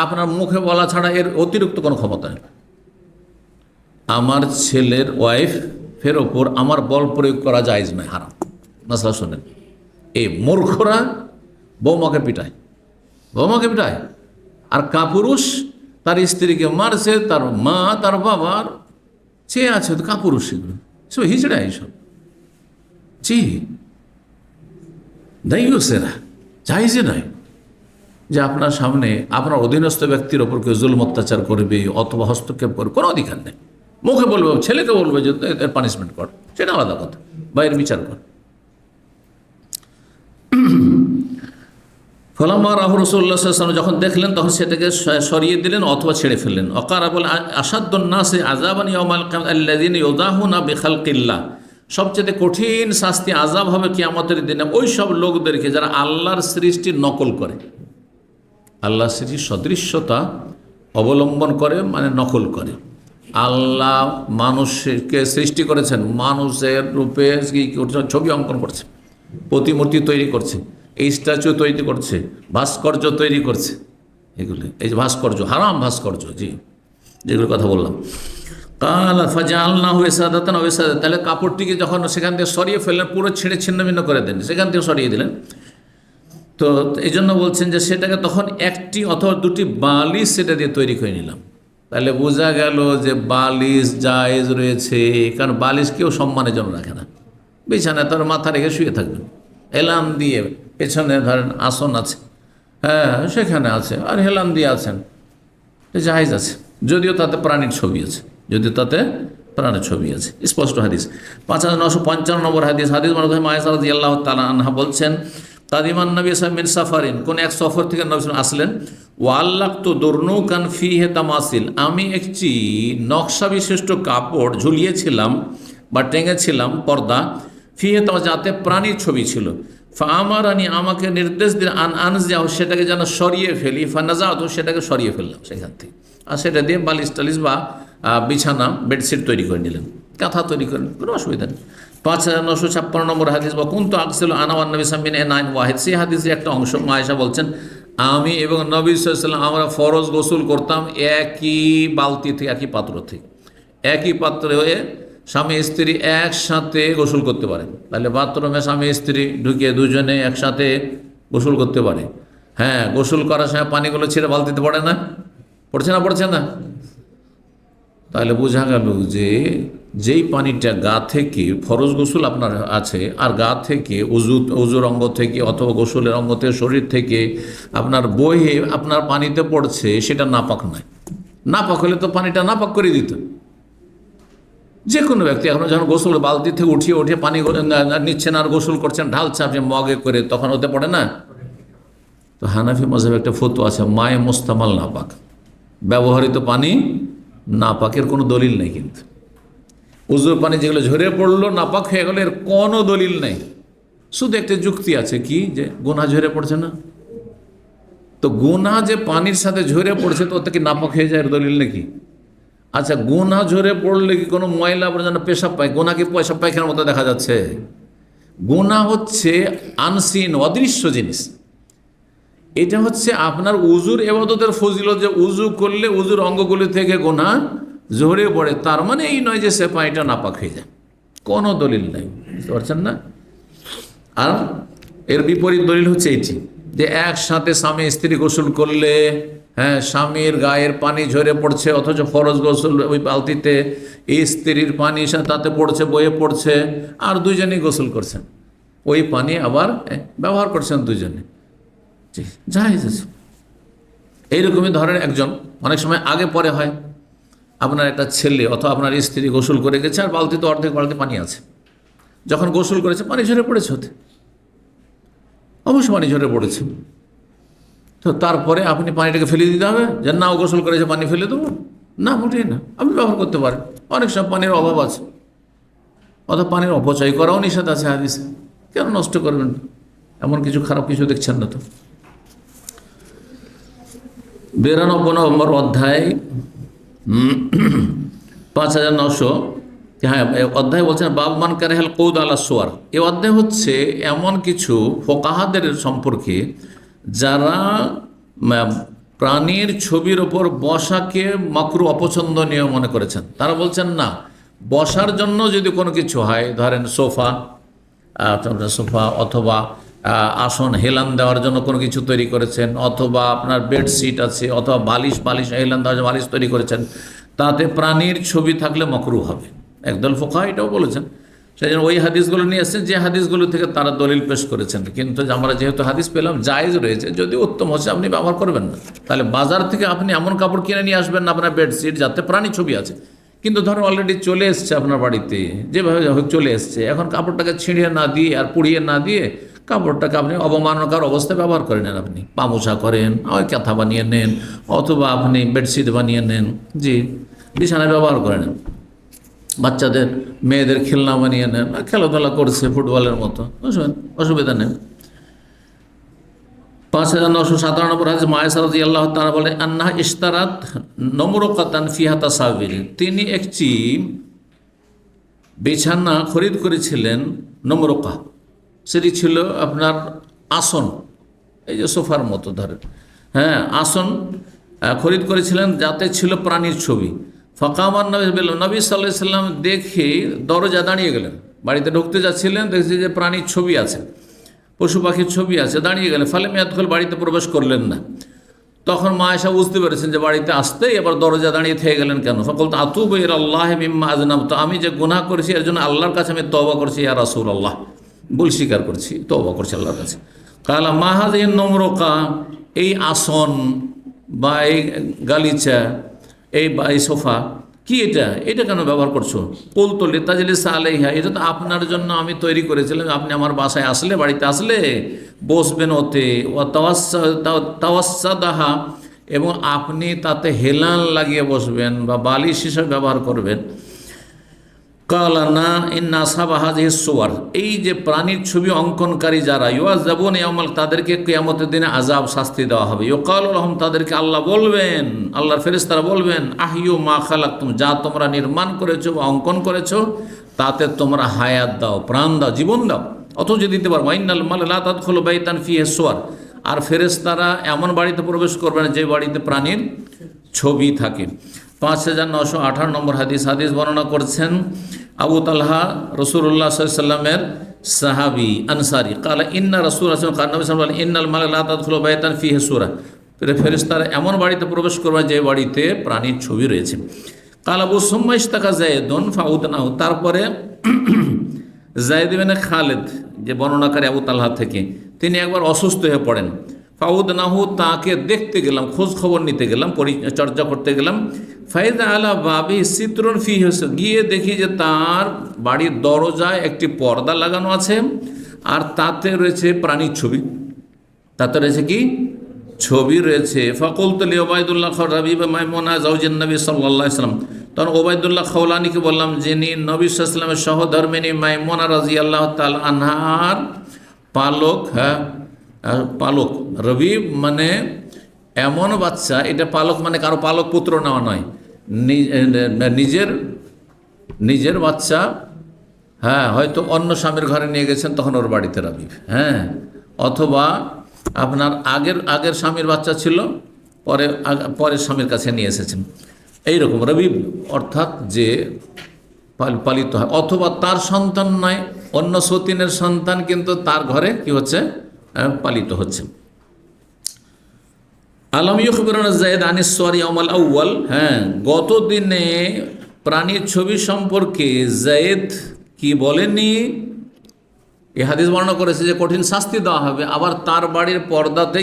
আপনার মুখে বলা ছাড়া এর অতিরিক্ত কোনো ক্ষমতা নেই। আমার ছেলের ওয়াইফের ওপর আমার বল প্রয়োগ করা জায়েজ নয়, হারাম। মাসলা শোনেন, এই মূর্খরা বৌমাকে পিটায়, আর কাপুরুষ তার স্ত্রীকে মারছে, তার মা তার বাবার চেয়ে আছে, তো কাপুরুষ এগুলো সব হিজড়া, এইসব। জি, দায়ুসেরা জায়েজে নয় যে আপনার সামনে আপনার অধীনস্থ ব্যক্তির ওপর কেউ জুলম অত্যাচার করবে অথবা হস্তক্ষেপ করবে, কোনো অধিকার নেই। মুখে বলবে, ছেলেকে বলবে যে এর পানিশমেন্ট কর, সেটা আলাদা কথা, বাইরের বিচার কর। ফালাম্মা রাহু রাসূলুল্লাহ সাল্লাল্লাহু আলাইহি ওয়াসাল্লাম, যখন দেখলেন তখন সেটাকে সরিয়ে দিলেন অথবা ছেড়ে ফেললেন। ওয়াকারা বলে, আসাদ্দুন নাসি আযাবান ইয়াউমাল কিয়ামাত আল্লাযীনা ইউযাহুনা বিখালকিল্লাহ, সবচেয়ে কঠিন শাস্তি আযাব হবে কিয়ামতের দিনে ওই সব লোকদেরকে যারা আল্লাহর সৃষ্টির নকল করে, আল্লাহর সৃষ্টির সদৃশ্যতা অবলম্বন করে, মানে নকল করে। আল্লাহ মানুষকে সৃষ্টি করেছেন, মানুষের রূপে ছবি অঙ্কন করছে, প্রতিমূর্তি তৈরি করছে, এই স্ট্যাচু তৈরি করছে, ভাস্কর্য তৈরি করছে। এগুলি, এই যে ভাস্কর্য, হারাম ভাস্কর্য, জি, যেগুলোর কথা বললাম। কাল ফাজালনাহু ইসাদাতান ওয়া ইসাদাতান, তাহলে কাপড়টিকে যখন সেখান থেকে সরিয়ে ফেললেন, পুরো ছিঁড়ে ছিন্নভিন্ন করে দেন, সেখান থেকে সরিয়ে দিলেন। তো এই জন্য বলছেন যে সেটাকে তখন একটি অথবা দুটি বালিশ সেটা দিয়ে তৈরি করে নিলাম। তাহলে বোঝা গেল যে বালিশ জায়েজ রয়েছে, কারণ বালিশ কেউ সম্মানের জন্য রাখে না। বিছানায় তার মাথা রেখে শুয়ে থাকবেন, হেলান দিয়ে পেছনে ধরেন আসন আছে, সেখানে আছে, আর হেলান দিয়ে আছেন, জায়েজ আছে, যদিও তাতে প্রাণীর ছবি আছে, স্পষ্ট হাদিস। 5955 নম্বর হাদিস মারফু আয়েশা রাদিয়াল্লাহু তাআলা আনহা বলছেন, কাদিমান নবী সাল্লাল্লাহু আলাইহি ওয়াসাল্লাম মিন সাফারিন, কোন এক সফর থেকে নবী সাল্লাল্লাহু আলাইহি ওয়াসাল্লাম আসলেন। ওয়াল্লাকতু দুরনুকান ফিহি তামাসিল, আমি একটি নকশা বিশিষ্ট কাপড় ঝুলিয়েছিলাম বা টেঙেছিলাম পর্দা, ফিহে তামা, যাতে প্রাণীর ছবি ছিল। ফামারানি, আমাকে নির্দেশ দিন, আনজাও, সেটাকে যেন সরিয়ে ফেলি। ফানাজাত, সেটাকে সরিয়ে ফেললাম সেখান থেকে, আর সেটা দিয়ে বালিশ টালিশ বা বিছানা বেডশিট তৈরি করে নিলেন, কাঁথা তৈরি করেন, কোনো অসুবিধা নেই। 5956 নম্বর হাদিস, বা কুনতু আকসিলু আনা ওয়ান নবী সামিন এনাইন ওয়াহিদ। সেই হাদিসের একটা অংশ আয়েশা বলছেন, আমি এবং নবী সাল্লাল্লাহু আলাইহি ওয়াসাল্লাম আমরা ফরজ গোসল করতাম একই বালতি থেকে, একই পাত্র থেকে। একই পাত্রে হয়ে স্বামী স্ত্রী একসাথে গোসল করতে পারে। তাহলে বাথরুমে স্বামী স্ত্রী ঢুকিয়ে দুজনে একসাথে গোসল করতে পারে। হ্যাঁ, গোসল করার সময় পানিগুলো ছেড়ে বালতিতে পড়ে না? পড়ছে না? পড়ছে না? তাহলে বোঝা গেল যে যেই পানিটা গা থেকে, ফরজ গোসল আপনার আছে, আর গা থেকে উজুর অঙ্গ থেকে অথবা গোসলের অঙ্গ থেকে, শরীর থেকে আপনার বয়ে আপনার পানিতে পড়ছে, সেটা নাপাক নয়। নাপাক হলে তো পানিটা নাপাক করে দিত যে কোনো ব্যক্তি। এখন যখন গোসল বালতি থেকে উঠিয়ে পানি নিচ্ছেন আর গোসল করছেন, ঢালছে আপনি মগে করে, তখন হতে পড়ে না? তো হানাফি মাযহাবে একটা ফতোয়া আছে, মায়ে মুস্তামাল নাপাক, ব্যবহৃত পানি নাপাকের কোনো দলিল নেই। কিন্তু উজুর পানি যেগুলো ঝরে পড়লো নাপাক হয়ে গেল, এর কোনো দলিল নেই। শুধু একটা যুক্তি আছে, কি যে গুনাহ ঝরে পড়ছে না, তো গুনাহ যে পানির সাথে ঝরে পড়ছে তো ওতে কি নাপাক হয়ে যায়, এর দলিল নাকি? আচ্ছা, গুনাহ ঝরে পড়লে কি কোনো ময়লা আবর্জনা পেশাব পায়? গুনাহ কি পেশাব পায়খানার মতো দেখা যাচ্ছে? গুনাহ হচ্ছে আনসিন, অদৃশ্য জিনিস। এটা হচ্ছে আপনার উজুর ইবাদতের ফজিলত, যে উজু করলে উজুর অঙ্গগুলি থেকে গুনাহ ঝরে পড়ে, তার মানে এই নয় যে সে পানিটা নাপাক হয়ে যায়। কোনো দলিল নেই, বুঝতে পারছেন না? আর এর বিপরীত দলিল হচ্ছে এইটি, যে একসাথে স্বামী স্ত্রী গোসল করলে, হ্যাঁ, স্বামীর গায়ের পানি ঝরে পড়ছে, অথচ ফরজ গোসল ওই বালতিতে স্ত্রীর পানি তাতে পড়ছে, বয়ে পড়ছে, আর দুজনেই গোসল করছেন, ওই পানি আবার ব্যবহার করছেন দুজনে, জায়েজ আছে। এইরকমই ধরেন একজন, অনেক সময় আগে পরে হয়, আপনার একটা ছেলে অথবা আপনার স্ত্রী গোসল করে গেছে আর বালতিতে অর্ধেক বালতি পানি আছে, যখন গোসল করেছে পানি ঝরে পড়েছে, হতে অবশ্য পানি ঝরে পড়েছে, তো তারপরে আপনি পানিটাকে ফেলে দিতে হবে যে না, ও গোসল করেছে পানি ফেলে দেবো? না, মোটেই না। আপনি ব্যবহার করতে পারেন, অনেক সময় পানির অভাব আছে, অথবা পানির অপচয় করাও নিষেধ আছে হাদিসে, কেন নষ্ট করবেন? এমন কিছু খারাপ কিছু দেখছেন না তো। 92 নম্বর অধ্যায়, 5900, হ্যাঁ, অধ্যায় বলছেন বাব মান কারাহাল কৌদ আলা সোয়ার। এই অধ্যায় হচ্ছে এমন কিছু ফোকাহাদের সম্পর্কে যারা প্রাণীর ছবির ওপর বসাকে মাকরু, অপছন্দনীয় মনে করেছেন। তারা বলছেন না, বসার জন্য যদি কোনো কিছু হয়, ধরেন সোফা অথবা আসন হেলান দেওয়ার জন্য কোনো কিছু তৈরি করেছেন, অথবা আপনার বেডশিট আছে, অথবা বালিশ হেলান দেওয়ার জন্য বালিশ তৈরি করেছেন, তাতে প্রাণীর ছবি থাকলে মাকরু হবে। একদল ফোকা এটাও বলেছেন, সেই জন্য ওই হাদিসগুলো নিয়ে এসেছেন যে হাদিসগুলো থেকে তারা দলিল পেশ করেছেন। কিন্তু আমরা যেহেতু হাদিস পেলাম, জায়েজ রয়েছে, যদি উত্তম হচ্ছে আপনি ব্যবহার করবেন না। তাহলে বাজার থেকে আপনি এমন কাপড় কিনে নিয়ে আসবেন না আপনার বেডশিট যাতে প্রাণী ছবি আছে, কিন্তু ধরুন অলরেডি চলে এসছে আপনার বাড়িতে, যেভাবে চলে এসছে, এখন কাপড়টাকে ছিঁড়িয়ে না দিয়ে আর পুড়িয়ে না দিয়ে কাপড়টাকে আপনি অবমাননাকর অবস্থায় ব্যবহার করে নেন, আপনি পামোছা করেন, ওই কাঁথা বানিয়ে নেন, অথবা আপনি বেডশিট বানিয়ে নেন, জি, বিছানায় ব্যবহার করে নেন, বাচ্চাদের মেয়েদের খেলনা বানিয়ে নেন, খেলাধুলা করছে ফুটবলের মতো, অসুবিধা নেই। 5957 হাদিস, মায়েশা রাদিয়াল্লাহু তাআলা বলেন, আন্নাহা ইশতারাত নমরুকাতান ফিহা তাসাবির। তিনি একটি বিছানা খরিদ করেছিলেন, নমরুকা, সেটি ছিল আপনার আসন, এই যে সোফার মতো ধরেন, হ্যাঁ, আসন খরিদ করেছিলেন, যাতে ছিল প্রাণীর ছবি। ফাকামান নবী সাল্লাল্লাহু আলাইহি সাল্লাম দেখে দরজা দাঁড়িয়ে গেলেন, বাড়িতে ঢুকতে যাচ্ছিলেন, দেখছি যে প্রাণীর ছবি আছে, পশু পাখির ছবি আছে, দাঁড়িয়ে গেলেন। ফালে মেয়াদখল, বাড়িতে প্রবেশ করলেন না। তখন মা আয়েশা বুঝতে পেরেছেন যে বাড়িতে আসতেই এবার দরজা দাঁড়িয়ে থেকে গেলেন কেন। ফকল আতুবু ইলাল্লাহি মিম্মা আযনাব, তো আমি যে গুনাহ করেছি এর জন্য আল্লাহর কাছে আমি তওবা করছি, ইয়া রাসূলুল্লাহ, ভুল স্বীকার করছি, তওবা করছি আল্লাহর কাছে। কালা মা হাযিহিন নমরুকা, এই আসন বা এই গালিচা, এই সোফা, কি এটা কেন ব্যবহার করছো? কুলতু লিতাজলিসা আলাইহা, এটা তো আপনার জন্য আমি তৈরি করেছিলাম, আপনি আমার বাসায় আসলে, বাড়িতে আসলে বসবেন ওতে, ও তাওয়াসসাদাহা, এবং আপনি তাতে হেলান লাগিয়ে বসবেন বা বালিশ হিসেবে ব্যবহার করবেন। কালানা ইন্না আসহাবা হাযিহি সুওয়ার, এই যে প্রাণীর ছবি অঙ্কনকারী যারা, ইউআযাবুন ইয়াওমাল, তাদেরকে কিয়ামতের দিনে আযাব শাস্তি দেওয়া হবে। ইউকালু লাহুম, তাদেরকে আল্লাহ বলবেন, আল্লাহর ফেরেশতারা বলবেন, আহইউ মা খালাকতুম, যা তোমরা নির্মাণ করেছো বা অঙ্কন করেছো তাতে তোমরা হায়াত দাও, প্রাণ দাও, জীবন দাও, অথচ দিতে পারবো। ইন্নাল মাল লা তাদখুলু বাইতান ফিহি সুওয়ার, আর ফেরেশতারা এমন বাড়িতে প্রবেশ করবে না যে বাড়িতে প্রাণীর ছবি থাকে। 5918 নম্বর হাদিস বর্ণনা করছেন আবু তালহা, রাসূলুল্লাহ সাল্লাল্লাহু আলাইহি ওয়াসাল্লামের সাহাবী আনসারী, কালা ইন্না রাসূলুল্লাহ সাল্লাল্লাহু আলাইহি ওয়াসাল্লাম ইন্নাল মালাকা লা তাদখুলু বাইতান ফিহি সূরা, ফেরেশতারা এমন বাড়িতে প্রবেশ করবে যে বাড়িতে প্রাণীর ছবি রয়েছে। কালা আবু সুম্মা ইশতাকা যায়েদুন ফাউদনাহু, তারপরে যায়েদ ইবনে খালেদ, যে বর্ণনাকারী আবু তালহা থেকে, তিনি একবার অসুস্থ হয়ে পড়েন। ফাউদনাহু, তাকে দেখতে গেলাম, খোঁজ খবর নিতে গেলাম, পরিচর্যা করতে গেলাম। ফাইদা আলা বাবি সিতরুন ফিহি, গিয়ে দেখি যে তার বাড়ির দরজায় একটি পর্দা লাগানো আছে, আর তাতে রয়েছে প্রাণীর ছবি, তাতে রয়েছে কি ছবি রয়েছে। ফাকুলতু লি উবাইদুল্লাহ রাবিব মাইমুনা যাওজিন নবী সাল্লাল্লাহু আলাইহি ওয়াসাল্লাম, তখন ওবায়দুল্লাহ খাওলানিকে বললাম, যিনি নবী সাল্লাল্লাহু আলাইহি ওয়াসাল্লামের সহধর্মিণী মাইমুনা রাদিয়াল্লাহু তাআলা আনহার পালক। পালক, রবিব মানে এমন বাচ্চা, এটা পালক মানে কারো পালক পুত্র নেওয়া নয়, নিজের বাচ্চা, হয়তো অন্য স্বামীর ঘরে নিয়ে গেছেন, তখন ওর বাড়িতে রবিব, অথবা আপনার আগের স্বামীর বাচ্চা ছিল, পরের স্বামীর কাছে নিয়ে এসেছেন, এইরকম রবিব, অর্থাৎ যে পালিত হয়, অথবা তার সন্তান নয়, অন্য সতীনের সন্তান, কিন্তু তার ঘরে কি হচ্ছে, পালিত হচ্ছে। আলাম ইউখবিরুনা যায়েদ আনিস সুওয়ারি ইয়াউমাল আউয়াল, গত দিনে প্রাণীর ছবি সম্পর্কে যায়েদ কি বলেনি? এই হাদিস বর্ণনা করেছে যে কঠিন শাস্তি দেওয়া হবে, আবার তার বাড়ির পর্দাতে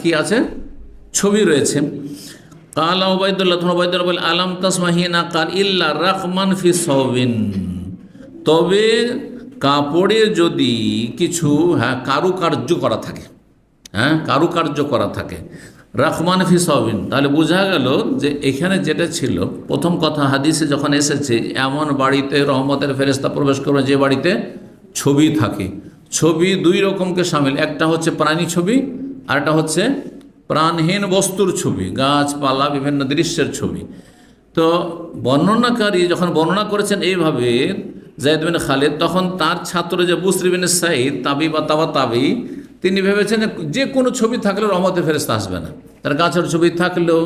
কি আছে, ছবি রয়েছে। কাল উবাইদুল্লাহ, উবাইদুল্লাহ বলে, আলাম তাসমাহিনা কাল ইল্লা রাখমান ফি সাওবিন, তবে কাপড়ে যদি কিছু কারুকার্য করা থাকে, কারুকার্য করা থাকে, রাখমান ফি সাওবিন, তাহলে বোঝা গেল যে এখানে যেটা ছিল, প্রথম কথা হাদিসে যখন এসেছে এমন বাড়িতে রহমতের ফেরেশতা প্রবেশ করবে যে বাড়িতে ছবি থাকে। ছবি দুই রকমকে সামিল, একটা হচ্ছে প্রাণী ছবি, আর একটা হচ্ছে প্রাণহীন বস্তুর ছবি, গাছপালা, বিভিন্ন দৃশ্যের ছবি। তো বর্ণনাকারী যখন বর্ণনা করেছেন এইভাবে যায়েদ বিন খালিদ, তখন তার ছাত্র যে বুসরি বিন সাঈদ তাবি বা তাবি, তিনি ভেবেছেন যে কোনো ছবি থাকলেও রহমতের ফেরেশতা আসবে না, তার গাছের ছবি থাকলেও,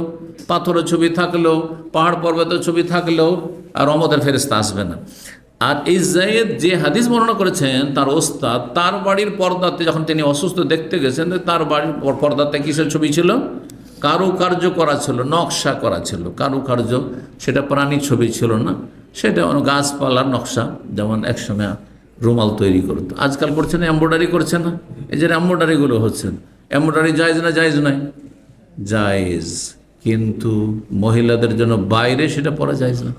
পাথরের ছবি থাকলেও, পাহাড় পর্বতের ছবি থাকলেও আর রহমতের ফেরেশতা আসবে না। আর এই যায়েদ যে হাদিস বর্ণনা করেছেন, তার ওস্তাদ, তার বাড়ির পর্দাতে যখন তিনি অসুস্থ দেখতে গেছেন, তার বাড়ির পর্দাতে কিসের ছবি ছিল, কারুকার্য করা ছিল, নকশা করা ছিল, কারুকার্য, সেটা প্রাণীর ছবি ছিল না, সেটা গাছপালার নকশা, যেমন একসময় রুমাল তৈরি করতো, আজকাল করছে না, এমব্রয়ডারি করছে না, এই যে এমব্রয়ডারিগুলো হচ্ছে, এমব্রয়ডারি জায়েজ না জায়েজ নয়? জায়েজ, কিন্তু মহিলাদের জন্য বাইরে সেটা পরা জায়েজ না।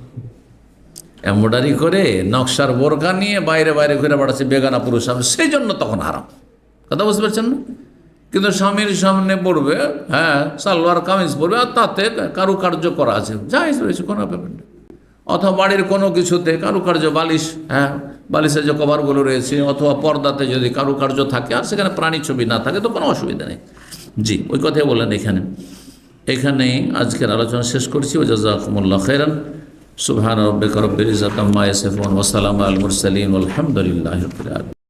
এমব্রয়ডারি করে নকশার বোরকা নিয়ে বাইরে ঘুরে বেড়াচ্ছে বেগানা পুরুষ, সেই জন্য তখন হারাম। কথা বুঝতে পারছেন না? কিন্তু স্বামীর সামনে পড়বে, সালোয়ার কামিজ পরবে, আর তাতে কারুকার্য করা আছে, জায়েজ রয়েছে, কোনো ব্যাপার নেই। অথবা বাড়ির কোনো কিছুতে কারুকার্য, বালিশ, বালিশের যে কভারগুলো রয়েছে, অথবা পর্দাতে যদি কারুকার্য থাকে আর সেখানে প্রাণী ছবি না থাকে, তো কোনো অসুবিধা নেই। জি, ওই কথাই বলেন। এখানেই আজকের আলোচনা শেষ করছি। ওয়া জাযাকুমুল্লাহু খাইরান। সুবহান রাব্বিকা রাব্বিল ইজ্জাতি আম্মা ইয়াসিফুন ওয়া সালামুন আলাল মুরসালিন ওয়াল হামদুলিল্লাহি রাব্বিল আলামিন।